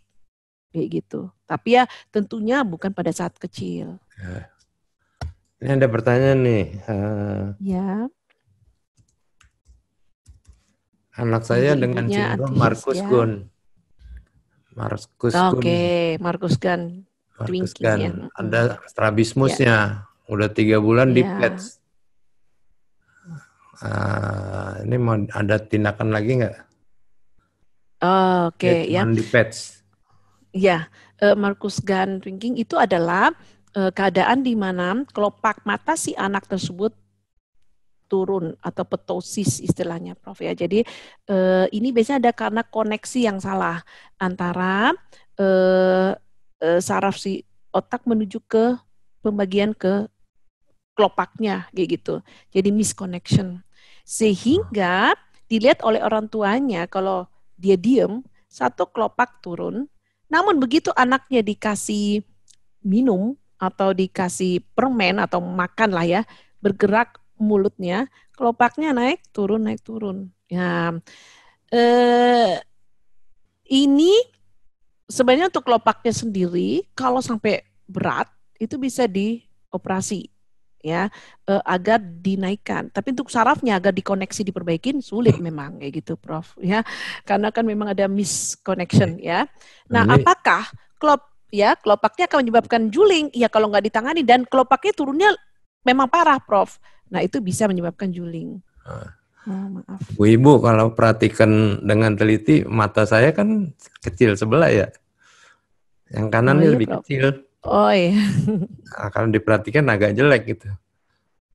kayak gitu. Tapi ya tentunya bukan pada saat kecil.
Ini ada pertanyaan nih.
Ya.
Anak saya dengan sindrom Marcus-Gunn.
Oke, Marcus-Gunn.
Marcus-Gunn. Ada strabismusnya. Udah 3 bulan di PET. Ini mau ada tindakan lagi nggak?
Oke, ya.
Di PET.
Ya, Marcus-Gunn Ringking itu adalah keadaan di mana kelopak mata si anak tersebut turun atau ptosis istilahnya, Prof ya. Jadi ini biasanya ada karena koneksi yang salah antara saraf si otak menuju ke pembagian ke kelopaknya kayak gitu. Jadi misconnection. Sehingga dilihat oleh orang tuanya kalau dia diem, satu kelopak turun, namun begitu anaknya dikasih minum atau dikasih permen atau makan lah ya, bergerak mulutnya, kelopaknya naik turun. Ya, ini sebenarnya untuk kelopaknya sendiri, kalau sampai berat itu bisa dioperasi ya, agar dinaikkan. Tapi untuk sarafnya agar dikoneksi diperbaikin sulit memang kayak gitu, Prof. Ya, karena kan memang ada misconnection ya. Nah, apakah kelopaknya akan menyebabkan juling? Ya kalau nggak ditangani dan kelopaknya turunnya memang parah, Prof. Nah, itu bisa menyebabkan juling. Maaf.
Bu Ibu, kalau perhatikan dengan teliti, mata saya kan kecil sebelah ya. Yang kanan ini
iya,
lebih
Prof.
kecil.
Oh iya.
Nah, kalau diperhatikan agak jelek gitu.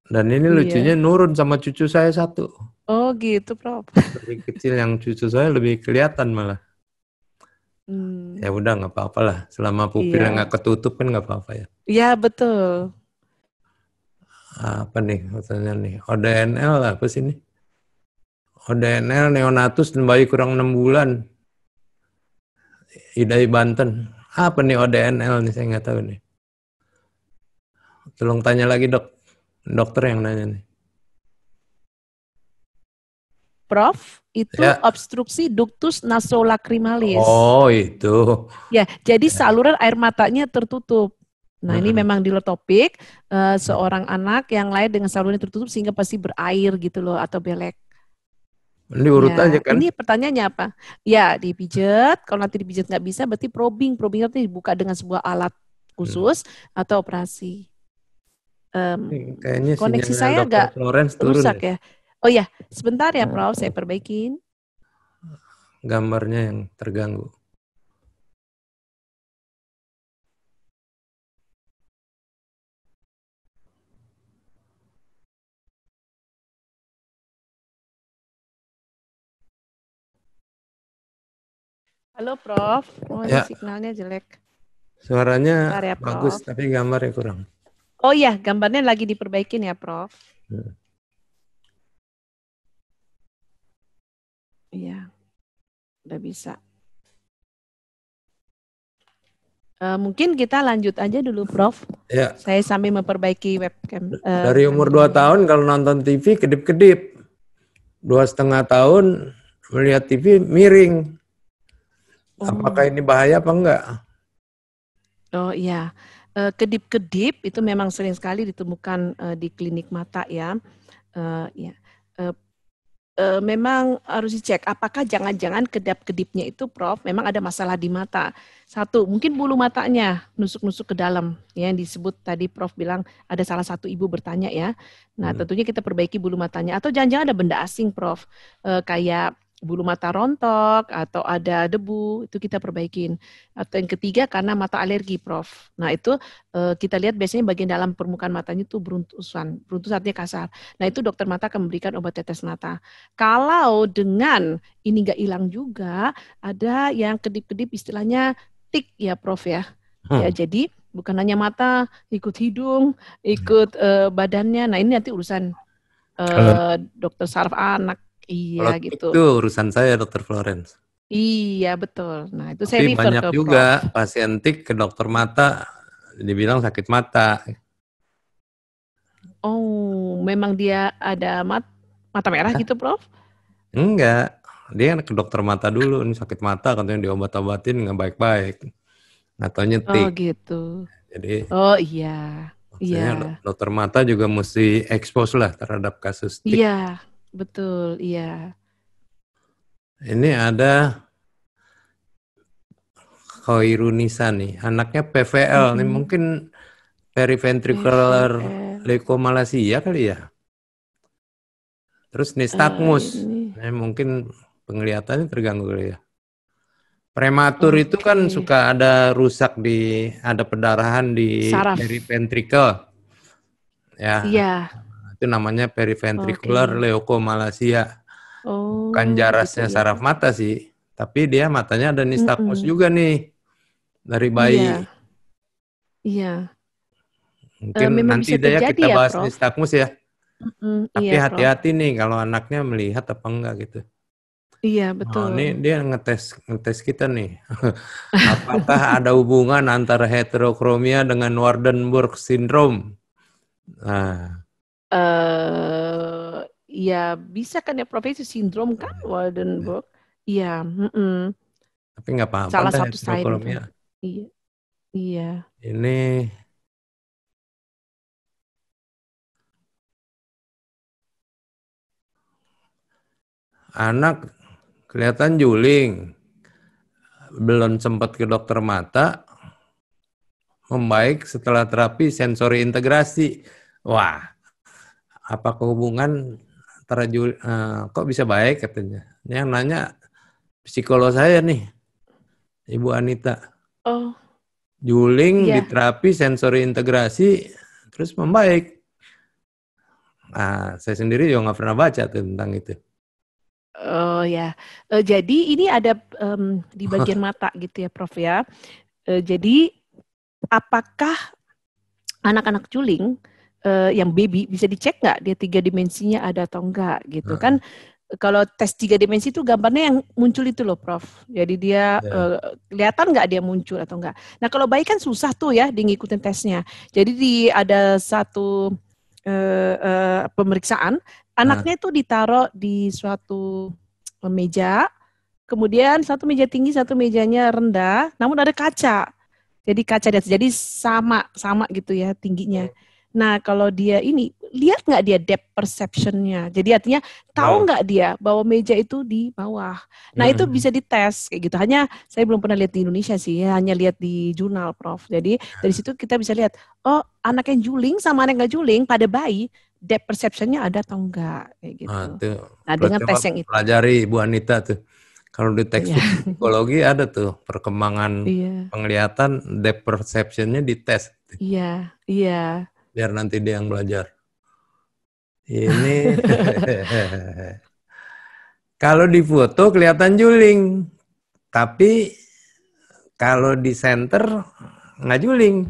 Dan ini lucunya nurun sama cucu saya satu.
Oh gitu, Prof.
Lebih kecil yang cucu saya lebih kelihatan malah. Ya udah nggak apa-apa lah. Selama pupilnya nggak ketutup kan nggak apa-apa ya.
Iya betul.
Apa nih katanya nih? ODNL apa sih ini? ODNL neonatus dan bayi kurang 6 bulan. Idai Banten. Apa nih ODNL nih, saya nggak tahu nih. Tolong tanya lagi dok. Dokter yang nanya nih.
Prof, itu obstruksi ductus nasolacrimalis.
Oh itu.
Ya, jadi saluran air matanya tertutup. Nah ini memang diletopik, seorang anak yang lahir dengan saluran tertutup sehingga pasti berair gitu loh atau belek.
Ini urut aja kan?
Ini pertanyaannya apa? Ya dipijat, kalau nanti dipijat nggak bisa berarti probing nanti dibuka dengan sebuah alat khusus atau operasi.
Kayaknya
koneksi saya agak rusak ya. Oh ya, sebentar ya Prof, saya perbaikin.
Gambarnya yang terganggu.
Halo Prof, ini signalnya jelek.
Suaranya ya, bagus, tapi gambarnya kurang.
Oh iya, gambarnya lagi diperbaikin ya Prof. Iya, udah bisa. Mungkin kita lanjut aja dulu Prof.
Ya.
Saya sambil memperbaiki webcam.
Dari umur 2 tahun kalau nonton TV kedip-kedip. 2,5 tahun melihat TV miring. Apakah ini bahaya apa enggak?
Oh iya, kedip-kedip itu memang sering sekali ditemukan di klinik mata ya. Memang harus dicek apakah jangan-jangan kedap-kedipnya itu Prof memang ada masalah di mata. Satu, mungkin bulu matanya nusuk-nusuk ke dalam ya, yang disebut tadi Prof bilang ada salah satu ibu bertanya ya. Nah, tentunya kita perbaiki bulu matanya atau jangan-jangan ada benda asing Prof, kayak bulu mata rontok atau ada debu, itu kita perbaikin. Atau yang ketiga karena mata alergi Prof. Nah, itu kita lihat biasanya bagian dalam permukaan matanya itu beruntus artinya kasar. Nah, itu dokter mata akan memberikan obat tetes mata. Kalau dengan ini nggak hilang juga, ada yang kedip-kedip istilahnya tik ya Prof ya. Ya, jadi bukan hanya mata, ikut hidung, ikut badannya. Nah, ini nanti urusan dokter saraf anak. Iya
kalau
gitu.
Itu urusan saya Dr. Florence.
Iya betul. Nah itu
tapi
saya refer
banyak
ke
juga
Prof.
pasien tik ke dokter mata dibilang sakit mata.
Oh, memang dia ada mata merah gitu Prof?
Enggak, dia ke dokter mata dulu, ini sakit mata katanya diobat-obatin nggak baik-baik. Nggak taunya tik.
Oh gitu.
Jadi,
oh iya. Iya.
Dokter mata juga mesti expose lah terhadap kasus tik.
Iya, betul, iya.
Ini ada Khairunisa nih, anaknya PVL, nih mungkin periventricular leukomalacia kali ya. Terus nystagmus, mungkin penglihatannya terganggu kali ya. Prematur itu kan suka ada rusak ada pendarahan di periventricle. Ya.
Iya.
Itu namanya periventricular leukomalacia. Bukan jarasnya gitu, saraf mata sih, tapi dia matanya ada nystagmus juga nih dari bayi.
Iya.
Mungkin nanti deh kita bahas nystagmus ya. Tapi hati-hati nih kalau anaknya melihat apa enggak gitu.
Iya betul.
Nah, ini dia ngetes kita nih. Apakah ada hubungan antara heterokromia dengan Waardenburg syndrome? Nah.
ya bisa kan ya Prof, itu sindrom kan Waardenburg. Iya,
Tapi nggak apa-apa
salah
dah
satu sign itu.
heterokromia.
Iya, iya.
Ini anak kelihatan juling, belum sempat ke dokter mata, membaik setelah terapi sensori integrasi. Wah, apa hubungan antara kok bisa baik katanya? Yang nanya psikolog saya nih, Ibu Anita.
Oh,
Juling di
iya.
terapi sensori integrasi terus membaik. Nah, saya sendiri juga nggak pernah baca tuh tentang itu.
Oh ya. Jadi ini ada di bagian mata gitu ya Prof ya. Jadi apakah anak-anak juling yang baby bisa dicek nggak dia 3 dimensinya ada atau enggak gitu kan? Kalau tes 3 dimensi itu gambarnya yang muncul itu loh Prof. Jadi dia kelihatan nggak dia muncul atau enggak. Nah kalau bayi kan susah tuh ya di ngikutin tesnya. Jadi ada satu pemeriksaan, anaknya itu ditaruh di suatu meja, kemudian satu meja tinggi, satu mejanya rendah, namun ada kaca. Jadi kaca di atas, jadi sama gitu ya tingginya. Nah kalau dia ini, lihat nggak dia depth perception-nya? Jadi artinya tahu nggak dia bahwa meja itu di bawah. Nah itu bisa dites kayak gitu. Hanya saya belum pernah lihat di Indonesia sih, ya, hanya lihat di jurnal Prof. Jadi dari situ kita bisa lihat, oh anak yang juling sama anak yang nggak juling pada bayi, depth perception-nya ada atau enggak kayak gitu. Nah dengan tes yang itu.
Pelajari Bu Anita tuh. Kalau di textbook psikologi ada tuh perkembangan penglihatan depth perception-nya dites.
Iya, iya.
Biar nanti dia yang belajar. Ini kalau di foto kelihatan juling, tapi kalau di center nggak juling.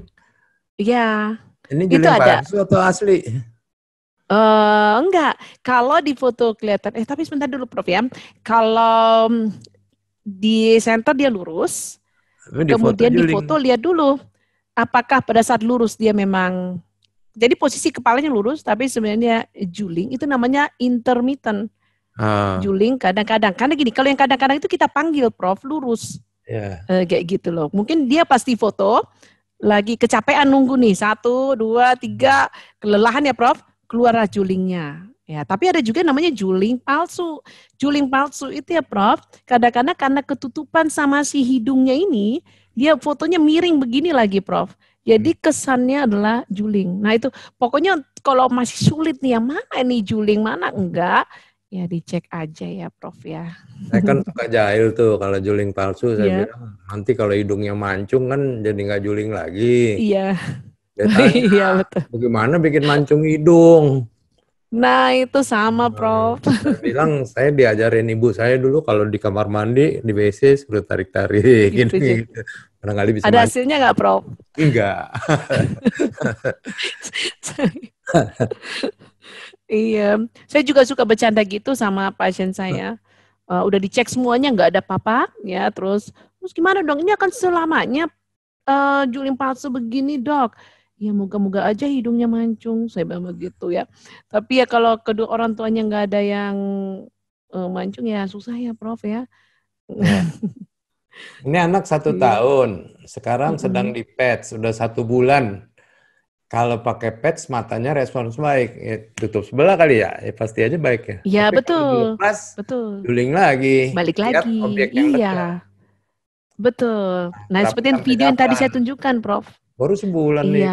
Iya.
Ini
Itu
juling
ada.
palsu atau asli?
Enggak. Kalau di foto kelihatan, tapi sebentar dulu Prof ya. Kalau di center dia lurus, kemudian di foto lihat dulu apakah pada saat lurus dia memang, jadi posisi kepalanya lurus, tapi sebenarnya juling itu namanya intermittent. Juling kadang-kadang, karena gini, kalau yang kadang-kadang itu kita panggil Prof lurus, kayak gitu loh. Mungkin dia pasti foto lagi kecapean nunggu nih 1, 2, 3 kelelahan ya Prof, keluarlah julingnya. Ya, tapi ada juga namanya juling palsu. Juling palsu itu ya Prof, kadang-kadang karena ketutupan sama si hidungnya ini, dia fotonya miring begini lagi Prof. Jadi kesannya adalah juling. Nah itu pokoknya kalau masih sulit nih, yang mana nih juling, mana enggak, ya dicek aja ya Prof ya.
Saya kan suka jahil tuh kalau juling palsu, saya bilang nanti kalau hidungnya mancung kan jadi nggak juling lagi.
Iya.
Dia tanya,
Iya betul.
bagaimana bikin mancung hidung?
Nah itu sama Prof.
Saya bilang, saya diajarin ibu saya dulu kalau di kamar mandi, di WC suruh tarik-tarik. Gitu. Barangkali bisa
ada
mancung.
Hasilnya nggak Prof?
Enggak.
Iya, saya juga suka bercanda gitu sama pasien saya. Udah dicek semuanya nggak ada apa-apa, ya. Terus gimana dong? Ini akan selamanya juling palsu begini dok. Ya moga-moga aja hidungnya mancung, saya bilang begitu ya. Tapi ya kalau kedua orang tuanya nggak ada yang mancung ya susah ya Prof ya.
Ini anak 1 tahun, sekarang sedang di PET, sudah 1 bulan. Kalau pakai patch matanya respons baik, ya, tutup sebelah kali ya, pasti aja baik ya.
Iya betul,
kalau dilepas,
betul.
juling lagi,
Balik
lihat
lagi,
objek yang
iya,
dekat.
betul. Nah seperti video yang tadi saya tunjukkan, Prof.
Baru sebulan nih,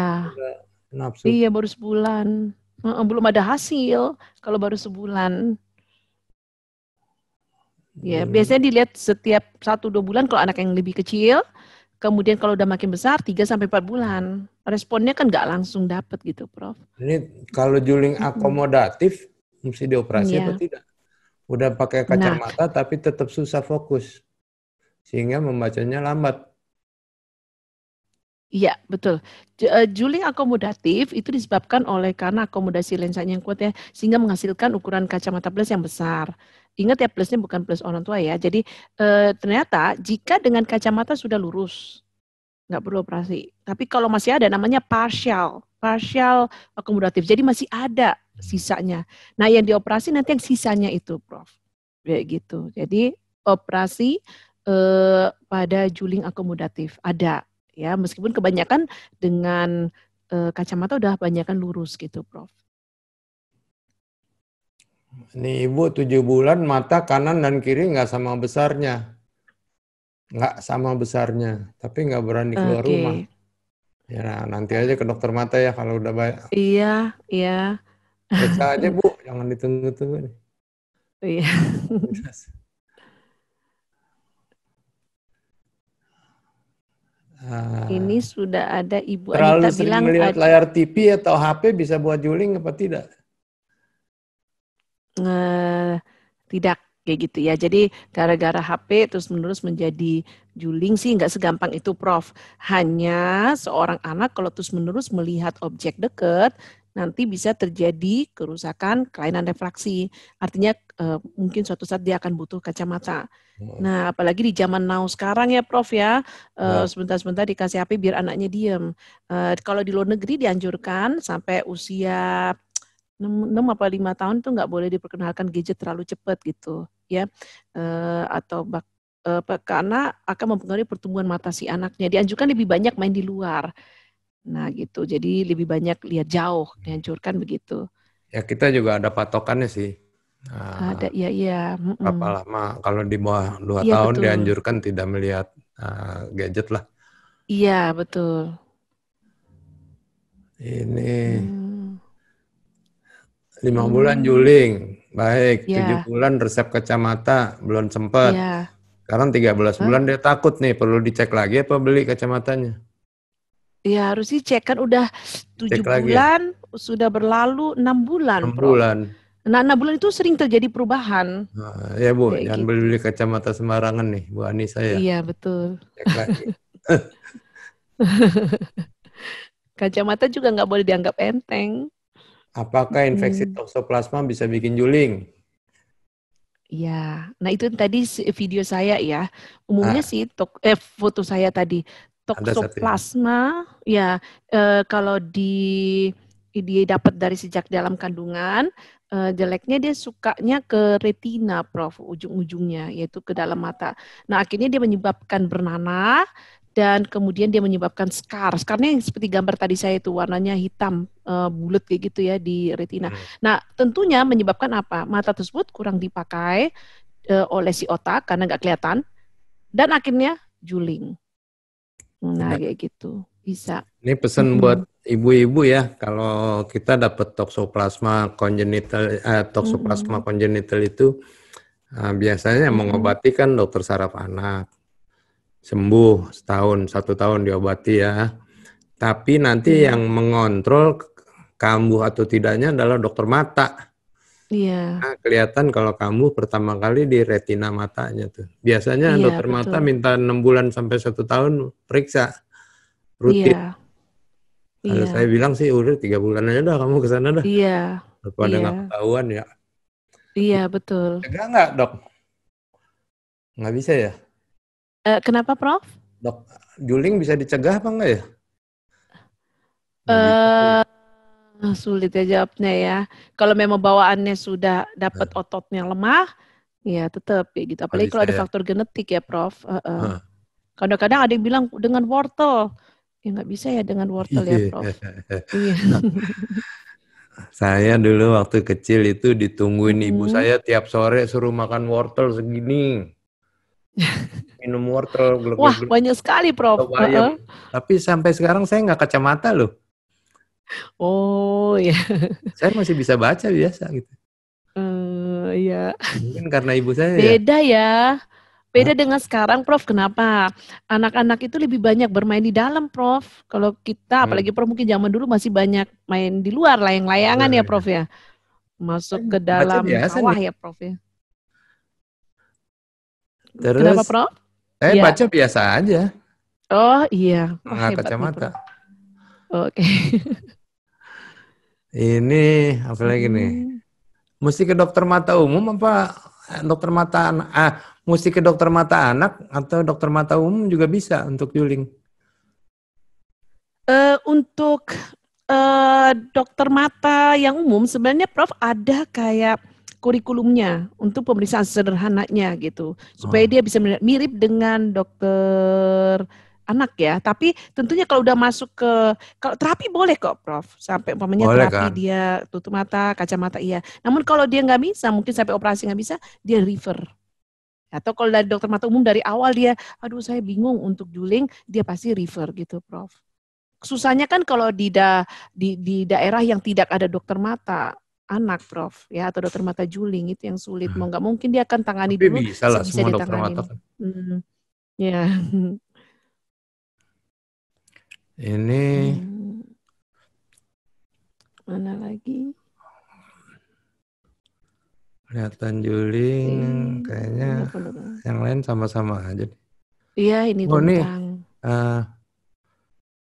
nafsu.
Iya baru sebulan, belum ada hasil kalau baru sebulan. Ya biasanya dilihat setiap 1-2 bulan kalau anak yang lebih kecil. Kemudian kalau udah makin besar 3-4 bulan. Responnya kan nggak langsung dapat gitu, Prof.
Ini kalau juling akomodatif mesti dioperasi atau tidak? Udah pakai kacamata tapi tetap susah fokus. Sehingga membacanya lambat.
Iya, betul. Juling akomodatif itu disebabkan oleh karena akomodasi lensanya yang kuat ya, sehingga menghasilkan ukuran kacamata plus yang besar. Ingat ya, plusnya bukan plus orang tua ya. Jadi ternyata jika dengan kacamata sudah lurus, nggak perlu operasi. Tapi kalau masih ada namanya partial partial akomodatif. Jadi masih ada sisanya. Nah, yang dioperasi nanti yang sisanya itu, Prof. Kayak gitu. Jadi operasi pada juling akomodatif ada ya, meskipun kebanyakan dengan kacamata udah kebanyakan lurus gitu, Prof.
Ini ibu 7 bulan mata kanan dan kiri nggak sama besarnya. Nggak sama besarnya, tapi nggak berani keluar rumah. Ya nanti aja ke dokter mata ya kalau udah baik.
Iya, iya.
Periksa aja Bu, jangan ditunggu-tunggu nih.
Iya. Ini sudah ada Ibu
Terlalu
Anita
sering
bilang
melihat layar TV atau HP bisa buat juling apa tidak?
tidak kayak gitu ya. Jadi gara-gara HP terus menerus menjadi juling sih nggak segampang itu, Prof. Hanya seorang anak kalau terus menerus melihat objek dekat nanti bisa terjadi kerusakan kelainan refraksi. Artinya mungkin suatu saat dia akan butuh kacamata. Nah, apalagi di zaman now sekarang ya, Prof ya, sebentar-sebentar dikasih HP biar anaknya diem. Kalau di luar negeri dianjurkan sampai usia 6 apa 5 tahun tuh nggak boleh diperkenalkan gadget terlalu cepat gitu ya, atau karena akan mempengaruhi pertumbuhan mata si anaknya. Dianjurkan lebih banyak main di luar. Nah gitu, jadi lebih banyak lihat jauh, dianjurkan begitu.
Ya kita juga ada patokannya sih.
Ada, iya.
Berapa lama? Kalau di bawah 2
Iya
tahun
betul.
dianjurkan tidak melihat gadget lah.
Iya betul.
Ini 5 bulan juling, baik. 7 bulan resep kacamata, belum sempat. Sekarang 13 bulan dia takut nih, perlu dicek lagi apa beli kacamatanya?
Ya harus dicek, kan udah 7 bulan, sudah berlalu 6 bulan,
6
Prof.
bulan.
Nah, 6 bulan itu sering terjadi perubahan.
Nah, ya Bu, jangan beli kacamata sembarangan nih, Bu Anissa ya.
Iya, betul.
Cek lagi.
Kacamata juga nggak boleh dianggap enteng.
Apakah infeksi toksoplasma bisa bikin juling?
Iya, nah itu tadi video saya ya. Umumnya sih foto saya tadi toksoplasma ya, kalau didapat dari sejak dalam kandungan, jeleknya dia sukanya ke retina, Prof, ujung-ujungnya, yaitu ke dalam mata. Nah akhirnya dia menyebabkan bernanah dan kemudian dia menyebabkan scar. Scarnya yang seperti gambar tadi saya itu warnanya hitam, bulat kayak gitu ya di retina. Nah tentunya menyebabkan apa? Mata tersebut kurang dipakai oleh si otak karena nggak kelihatan dan akhirnya juling. Nah kayak gitu bisa.
Ini pesan buat ibu-ibu ya, kalau kita dapat toksoplasma congenital itu biasanya yang mengobati kan dokter saraf anak. Sembuh setahun, 1 tahun diobati ya. Tapi nanti yang mengontrol kambuh atau tidaknya adalah dokter mata.
Iya.
Nah, kelihatan kalau kambuh pertama kali di retina matanya tuh. Biasanya dokter mata minta 6 bulan sampai 1 tahun periksa rutin. Kalau saya bilang sih udah 3 bulan aja dah kamu ke sana dah.
Iya.
Daripada nggak ketahuan ya.
Iya betul.
Cegah nggak, Dok? Nggak bisa ya?
Kenapa, Prof?
Dok, juling bisa dicegah apa enggak ya?
Sulit ya jawabnya ya. Kalau memang bawaannya sudah dapat ototnya lemah, ya tetap ya gitu. Apalagi kalau ada faktor genetik ya, Prof. Kadang-kadang ada yang bilang dengan wortel. Ya nggak bisa ya dengan wortel ya, Prof. Iya.
Saya dulu waktu kecil itu ditungguin ibu saya tiap sore suruh makan wortel segini. Minum wortel.
Wah, banyak sekali, Prof.
Tapi sampai sekarang saya nggak kacamata loh.
Oh, ya.
Saya masih bisa baca biasa gitu.
Iya.
Mungkin karena ibu saya
beda ya. Beda dengan sekarang, Prof. Kenapa? Anak-anak itu lebih banyak bermain di dalam, Prof. Kalau kita, apalagi Prof mungkin zaman dulu masih banyak main di luar, layang-layangan ya, Prof ya. Masuk ke dalam sawah ya, Prof ya.
Terus,
kenapa, Prof?
Saya baca biasa aja.
Oh iya.
Nggak kacamata.
Oke.
Ini apa lagi nih? Mesti ke dokter mata umum apa dokter mata anak? Mesti ke dokter mata anak atau dokter mata umum juga bisa untuk juling?
Untuk dokter mata yang umum sebenarnya Prof ada kayak kurikulumnya untuk pemeriksaan sederhananya gitu supaya dia bisa mirip dengan dokter anak ya. Tapi tentunya kalau udah masuk ke kalau terapi boleh kok Prof. Sampai umpamanya
Boleh
terapi
kan?
dia tutup mata, kacamata iya. Namun kalau dia nggak bisa, mungkin sampai operasi nggak bisa, dia refer. Atau kalau dari dokter mata umum dari awal dia, aduh saya bingung untuk juling, dia pasti refer gitu Prof. Susahnya kan kalau di daerah yang tidak ada dokter mata anak Prof ya atau dokter mata juling itu yang sulit, mau nggak mungkin dia akan tangani
Tapi
dulu
bisa lah
sebisa
semua
dia
dokter mata
tanganin.
kan.
Ya.
Ini
Mana lagi?
kelihatan juling, kayaknya yang lain sama-sama aja.
Iya, ini
Oh nih,
tentang.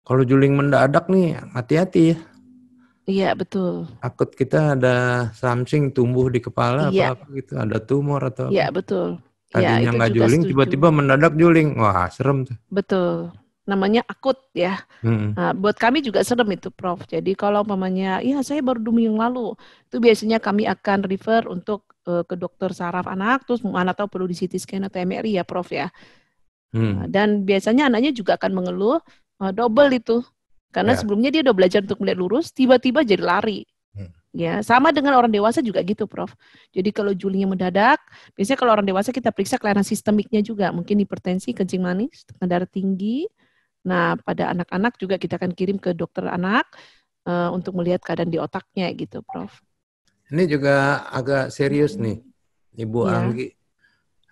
kalau juling mendadak nih, hati-hati ya.
Iya, betul.
Takut kita ada something tumbuh di kepala
Iya,
apa gitu, ada tumor atau
iya
apa.
betul. Ya,
Tadinya
itu
nggak
juga
juling,
setuju.
tiba-tiba mendadak juling. Wah, serem tuh.
Betul. Namanya akut ya.
Hmm.
Nah, buat kami juga serem itu, Prof. Jadi kalau umpamanya, ya saya baru 2 minggu yang lalu, itu biasanya kami akan refer untuk ke dokter saraf anak, terus mana tahu perlu di CT scan atau MRI ya, Prof ya. Dan biasanya anaknya juga akan mengeluh double itu, karena
Ya.
sebelumnya dia udah belajar untuk melihat lurus, tiba-tiba jadi lari. Ya, sama dengan orang dewasa juga gitu, Prof. Jadi kalau julingnya mendadak, biasanya kalau orang dewasa kita periksa kelainan sistemiknya juga, mungkin hipertensi, kencing manis, tekanan darah tinggi. Nah, pada anak-anak juga kita akan kirim ke dokter anak untuk melihat keadaan di otaknya gitu, Prof.
Ini juga agak serius nih, Ibu
Ya.
Anggi.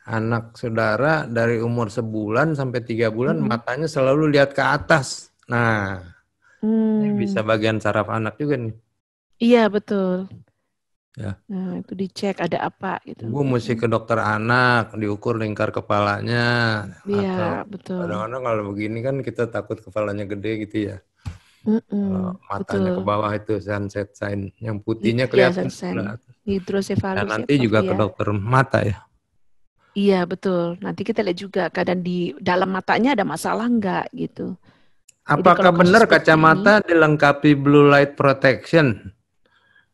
Anak saudara dari umur 1 bulan sampai 3 bulan matanya selalu lihat ke atas. Nah, ini bisa bagian saraf anak juga nih.
Iya, betul.
Ya.
Nah, itu dicek ada apa gitu.
Ibu mesti ke dokter anak, diukur lingkar kepalanya.
Iya,
Atau
betul.
kadang-kadang kalau begini kan kita takut kepalanya gede gitu ya. Kalau matanya ke
Betul.
bawah itu sunset sign, yang putihnya
Iya,
kelihatan
sensen.
sebelah atas. Dan
Hidrosefalus ya,
nanti
Prof.
juga ke
Ya.
dokter mata ya.
Iya, betul. Nanti kita lihat juga keadaan di dalam matanya ada masalah enggak gitu. Jadi
Apakah
kalau kasus
benar
seperti ini,
kacamata dilengkapi blue light protection?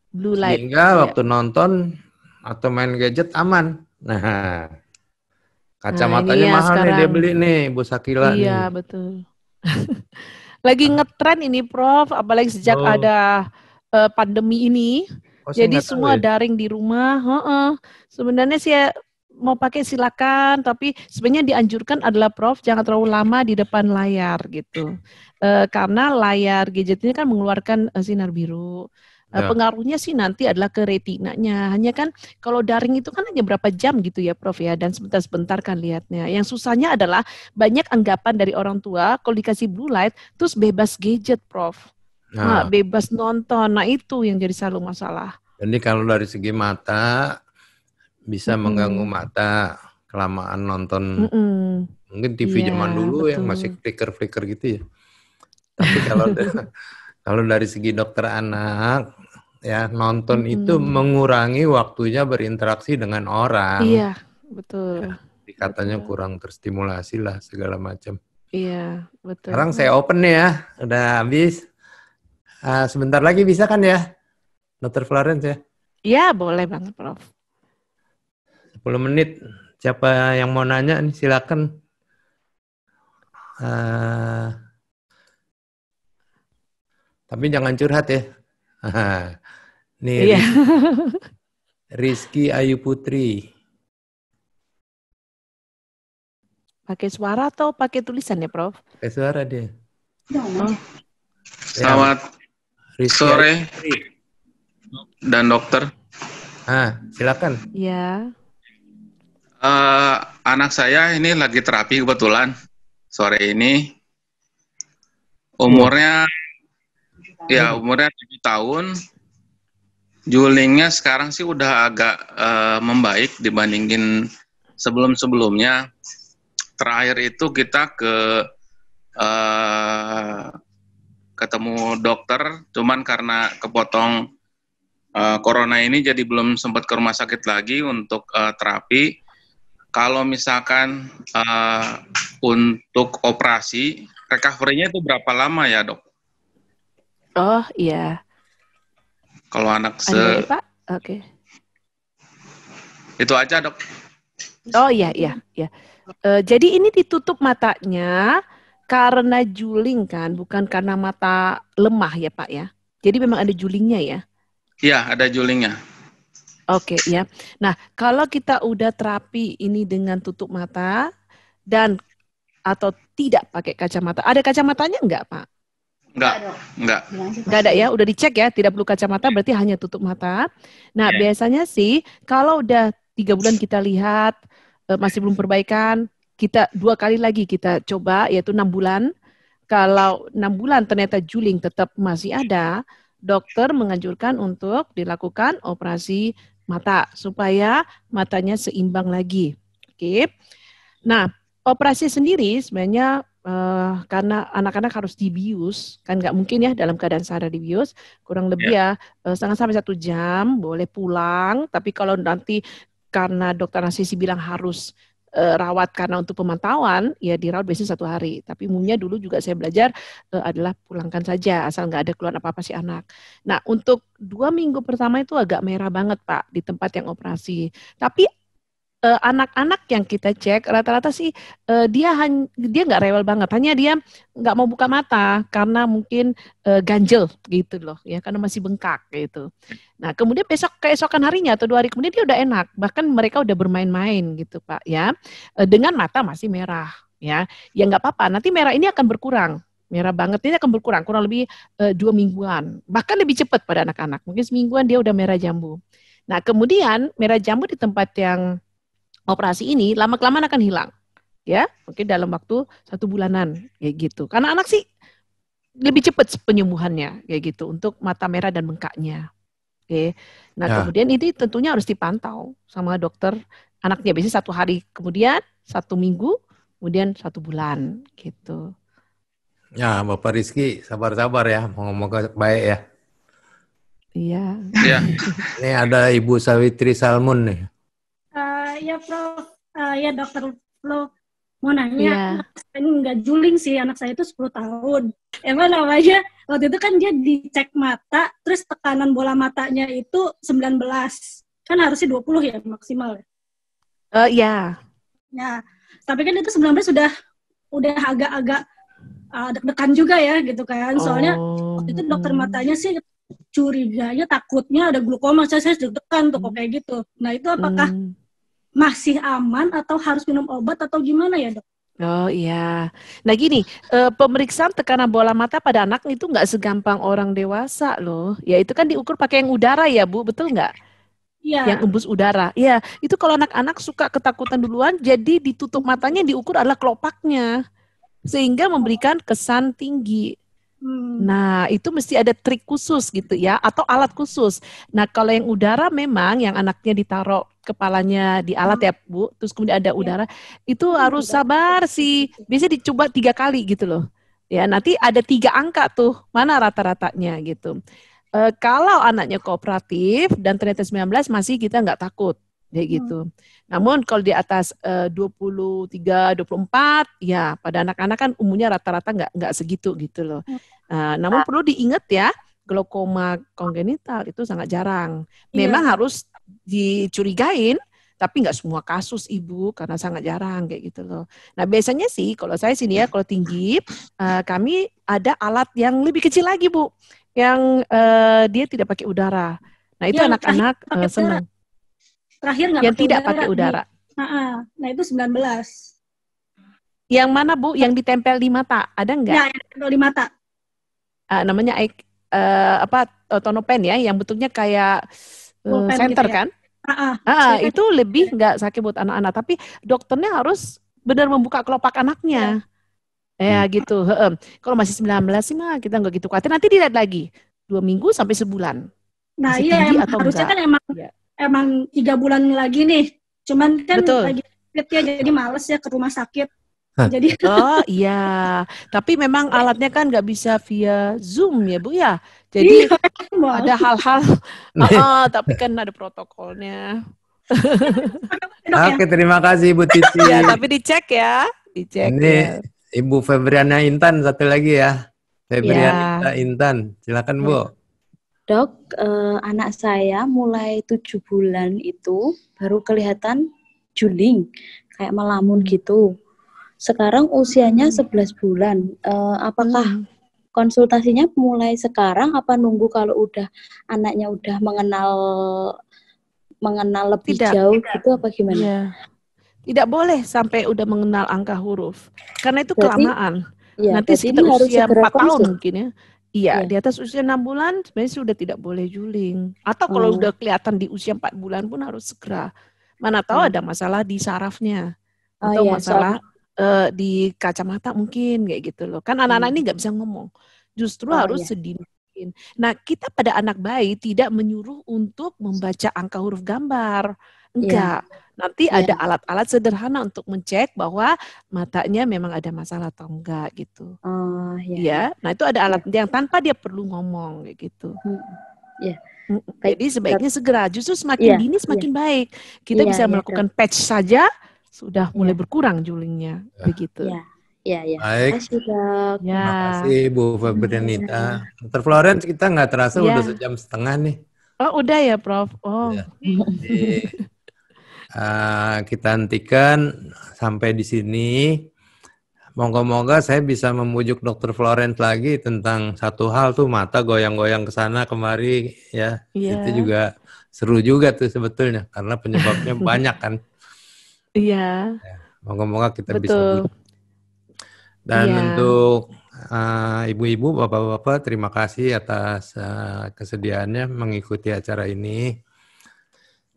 blue light,
Sehingga
ya.
waktu nonton atau main gadget aman. Nah,
Nah, ini
kacamatanya
ya
mahal nih dia
sekarang.
beli nih, Bu Sakila
Iya,
nih.
betul. Lagi ngetren ini, Prof. Apalagi sejak
Oh,
ada pandemi ini.
saya
Jadi
nggak tahu
semua
ya.
daring di rumah. Sebenarnya sih ya, mau pakai silakan, tapi sebenarnya dianjurkan adalah Prof jangan terlalu lama di depan layar gitu. Karena layar gadget ini kan mengeluarkan sinar biru.
Ya.
Pengaruhnya sih nanti adalah ke retinanya. Hanya kan kalau daring itu kan hanya berapa jam gitu ya Prof ya, dan sebentar-sebentar kan lihatnya. Yang susahnya adalah banyak anggapan dari orang tua kalau dikasih blue light terus bebas gadget Prof. Nah,
Nah,
bebas nonton. Nah, itu yang jadi selalu masalah.
jadi kalau dari segi mata bisa mengganggu mata kelamaan nonton mungkin TV
Iya,
zaman dulu yang
betul.
masih flicker-flicker gitu ya. Tapi kalau kalau dari segi dokter anak ya nonton itu mengurangi waktunya berinteraksi dengan orang.
Iya, betul.
Ya, katanya
Betul.
kurang terstimulasi lah segala macam.
Iya, betul,
Sekarang saya
Prof.
open nih ya, udah habis. Sebentar lagi bisa kan ya, Dr. Florence ya?
Iya, boleh banget, Prof.
10 menit. Siapa yang mau nanya nih silakan. Tapi jangan curhat ya. Nih
Iya.
Rizky Ayu Putri.
Pakai suara atau pakai tulisan ya, Prof?
Pakai suara dia.
Oh.
Selamat sore dan dokter.
Silakan.
Ya.
Anak saya ini lagi terapi kebetulan sore ini. Umurnya 7 tahun. Julingnya sekarang sih udah agak membaik dibandingin sebelum-sebelumnya. Terakhir itu kita ketemu dokter, cuman karena kepotong corona ini jadi belum sempat ke rumah sakit lagi untuk terapi. Kalau misalkan untuk operasi, recovery-nya itu berapa lama ya, Dok?
Oh iya.
Kalau anak
Ada lagi Pak? Oke.
Itu aja dok.
Oh iya. Jadi ini ditutup matanya karena juling kan, bukan karena mata lemah ya Pak ya. Jadi memang ada julingnya ya.
Iya, ada julingnya.
Oke ya. Nah kalau kita udah terapi ini dengan tutup mata dan atau tidak pakai kacamata, ada kacamatanya enggak Pak? Enggak ada ya, udah dicek ya, tidak perlu kacamata, berarti hanya tutup mata. Nah, biasanya sih kalau udah 3 bulan kita lihat masih belum perbaikan, kita 2 kali lagi kita coba, yaitu 6 bulan. Kalau 6 bulan ternyata juling tetap masih ada, dokter menganjurkan untuk dilakukan operasi mata supaya matanya seimbang lagi. Oke. Nah, operasi sendiri sebenarnya karena anak-anak harus dibius, kan nggak mungkin ya dalam keadaan sadar dibius, kurang lebih ya setengah sampai 1 jam, boleh pulang, tapi kalau nanti karena dokter anestesi bilang harus rawat karena untuk pemantauan, ya dirawat biasanya 1 hari. Tapi umumnya dulu juga saya belajar adalah pulangkan saja, asal nggak ada keluhan apa-apa si anak. Nah, untuk 2 minggu pertama itu agak merah banget Pak, di tempat yang operasi. Tapi anak-anak yang kita cek rata-rata sih dia nggak rewel banget, hanya dia nggak mau buka mata karena mungkin ganjel gitu loh ya, karena masih bengkak gitu. Nah kemudian keesokan harinya atau 2 hari kemudian dia udah enak, bahkan mereka udah bermain-main gitu Pak ya, dengan mata masih merah ya nggak apa-apa, nanti merah ini akan berkurang. Merah banget ini akan berkurang kurang lebih 2 mingguan, bahkan lebih cepat pada anak-anak, mungkin semingguan dia udah merah jambu. Nah kemudian merah jambu di tempat yang operasi ini lama-kelamaan akan hilang, ya mungkin dalam waktu 1 bulanan kayak gitu. Karena anak sih lebih cepat penyembuhannya kayak gitu untuk mata merah dan bengkaknya. Oke, nah kemudian ini tentunya harus dipantau sama dokter anaknya, biasanya 1 hari kemudian 1 minggu kemudian 1 bulan gitu.
Ya Bapak Rizky sabar-sabar ya, moga-moga baik ya.
Iya.
Ini ada Ibu Sawitri Salmun nih.
Ya Prof, ya Dokter Flo, mau nanya, ini nggak juling sih, anak saya itu 10 tahun. Emang namanya, waktu itu kan dia dicek mata, terus tekanan bola matanya itu 19. Kan harusnya 20 ya maksimal.
Iya.
Nah, tapi kan itu 19 udah agak-agak deg-degan juga ya gitu kan. Soalnya waktu itu dokter matanya sih curiganya, takutnya ada glaukoma, saya deg-degan tuh kok kayak gitu. Nah itu apakah masih aman atau harus minum obat atau gimana ya dok?
Oh iya. Nah gini, pemeriksaan tekanan bola mata pada anak itu nggak segampang orang dewasa loh. Ya itu kan diukur pakai yang udara ya Bu, betul nggak?
Iya.
Yang embus udara. Iya, itu kalau anak-anak suka ketakutan duluan, jadi ditutup matanya, diukur adalah kelopaknya. Sehingga memberikan kesan tinggi. Nah, itu mesti ada trik khusus gitu ya, atau alat khusus. Nah, kalau yang udara memang yang anaknya ditaruh kepalanya di alat ya Bu, terus kemudian ada udara, itu harus sabar sih. Biasanya dicoba 3 kali gitu loh. Ya, nanti ada 3 angka tuh, mana rata-ratanya gitu. Kalau anaknya kooperatif dan ternyata 19 masih kita nggak takut. Kayak gitu. Namun kalau di atas 23, 24, ya pada anak-anak kan umumnya rata-rata nggak segitu gitu loh. Namun perlu diingat ya, glaukoma kongenital itu sangat jarang. Memang harus dicurigain, tapi nggak semua kasus Ibu, karena sangat jarang kayak gitu loh. Nah biasanya sih kalau saya sini ya, kalau tinggi, kami ada alat yang lebih kecil lagi Bu, yang dia tidak pakai udara. Nah itu anak-anak senang.
Terakhir nggak
yang tidak pakai udara.
Nah itu 19.
Yang mana Bu? Yang ditempel di mata, ada nggak?
Ya, yang ditempel di mata.
Namanya tonopen ya, yang bentuknya kayak center gitu ya? Kan? Itu lebih nggak sakit buat anak-anak, tapi dokternya harus benar membuka kelopak anaknya. Ya gitu. Kalau masih 19 sih mah kita nggak gitu khawatir. Nanti dilihat lagi 2 minggu sampai sebulan.
Nah iya, atau harusnya enggak? Kan emang 3 bulan lagi nih, cuman kan lagi sakit ya, jadi males ya ke rumah sakit. Jadi
oh iya, tapi memang alatnya kan nggak bisa via Zoom ya Bu ya, jadi ada hal-hal, tapi kan ada protokolnya.
Oke, terima kasih Bu Titi.
Ya, tapi dicek ya, dicek.
Ini ya. Ibu Febriana Intan satu lagi ya. Febrianita Intan, silakan Bu.
Dok, anak saya mulai 7 bulan itu baru kelihatan juling, kayak melamun gitu. Sekarang usianya 11 bulan. Apakah konsultasinya mulai sekarang apa nunggu kalau udah anaknya udah mengenal lebih jauh gitu apa gimana?
Ya. Tidak boleh sampai udah mengenal angka huruf. Karena itu kelamaan. Nanti sekitar usia 4 tahun mungkin ya. Iya, di atas usia 6 bulan sebenarnya sudah tidak boleh juling. Atau kalau udah kelihatan di usia 4 bulan pun harus segera. Mana tahu ada masalah di sarafnya. Atau masalah di kacamata mungkin kayak gitu loh. Kan anak-anak ini nggak bisa ngomong. Justru harus sedini mungkin. Nah, kita pada anak bayi tidak menyuruh untuk membaca angka huruf gambar. Enggak. Nanti ada alat-alat sederhana untuk mencek bahwa matanya memang ada masalah atau enggak gitu. Nah itu ada alat yang tanpa dia perlu ngomong kayak gitu. Jadi sebaiknya segera. Justru semakin dini semakin baik. Kita bisa melakukan patch saja sudah mulai berkurang julingnya begitu.
Baik. Terima kasih Bu Febrianita. Dr. Florence, kita nggak terasa udah 1,5 jam nih.
Oh udah ya Prof. Oh.
Jadi, kita hentikan sampai di sini. Moga-moga saya bisa membujuk Dr. Florence lagi tentang satu hal tuh, mata goyang-goyang ke sana kemari ya. Itu juga seru juga tuh sebetulnya karena penyebabnya banyak kan.
Iya.
Moga-moga kita bisa bujuk. Dan untuk ibu-ibu, bapak-bapak, terima kasih atas kesediaannya mengikuti acara ini.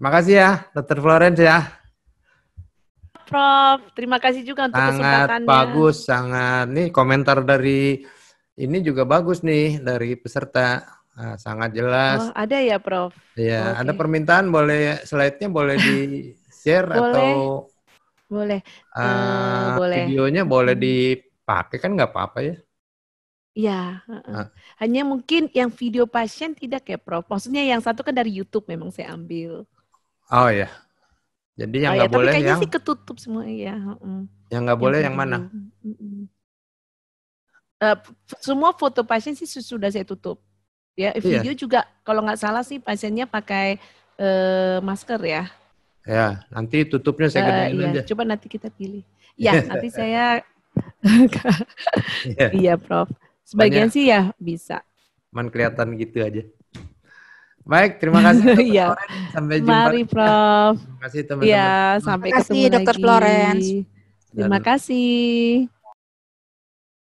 Terima kasih ya, Dr. Florence ya.
Prof, terima kasih juga untuk kesempatannya.
Sangat bagus, sangat. Nih komentar dari ini juga bagus nih dari peserta, sangat jelas.
Oh, ada ya, Prof?
Ya, ada permintaan, boleh slide-nya boleh di-share atau
boleh.
Videonya boleh dipakai kan nggak apa-apa ya?
Iya, hanya mungkin yang video pasien tidak ya, Prof. Maksudnya yang satu kan dari YouTube memang saya ambil.
Oh ya, jadi yang nggak boleh
tapi kayaknya
yang
sih ketutup semua ya.
Yang nggak boleh yang mana?
Semua foto pasien sih sudah saya tutup. Ya, video juga kalau nggak salah sih pasiennya pakai masker ya.
Ya, nanti tutupnya saya gedein aja.
Coba nanti kita pilih. Ya, nanti saya. Iya, Prof. Sebagian sih ya bisa.
Man kelihatan gitu aja. Baik, terima kasih.
Iya.
Sampai jumpa.
Mari, Prof.
Terima kasih teman-teman.
Iya, sampai ketemu lagi.
Dr. Florence.
Terima kasih.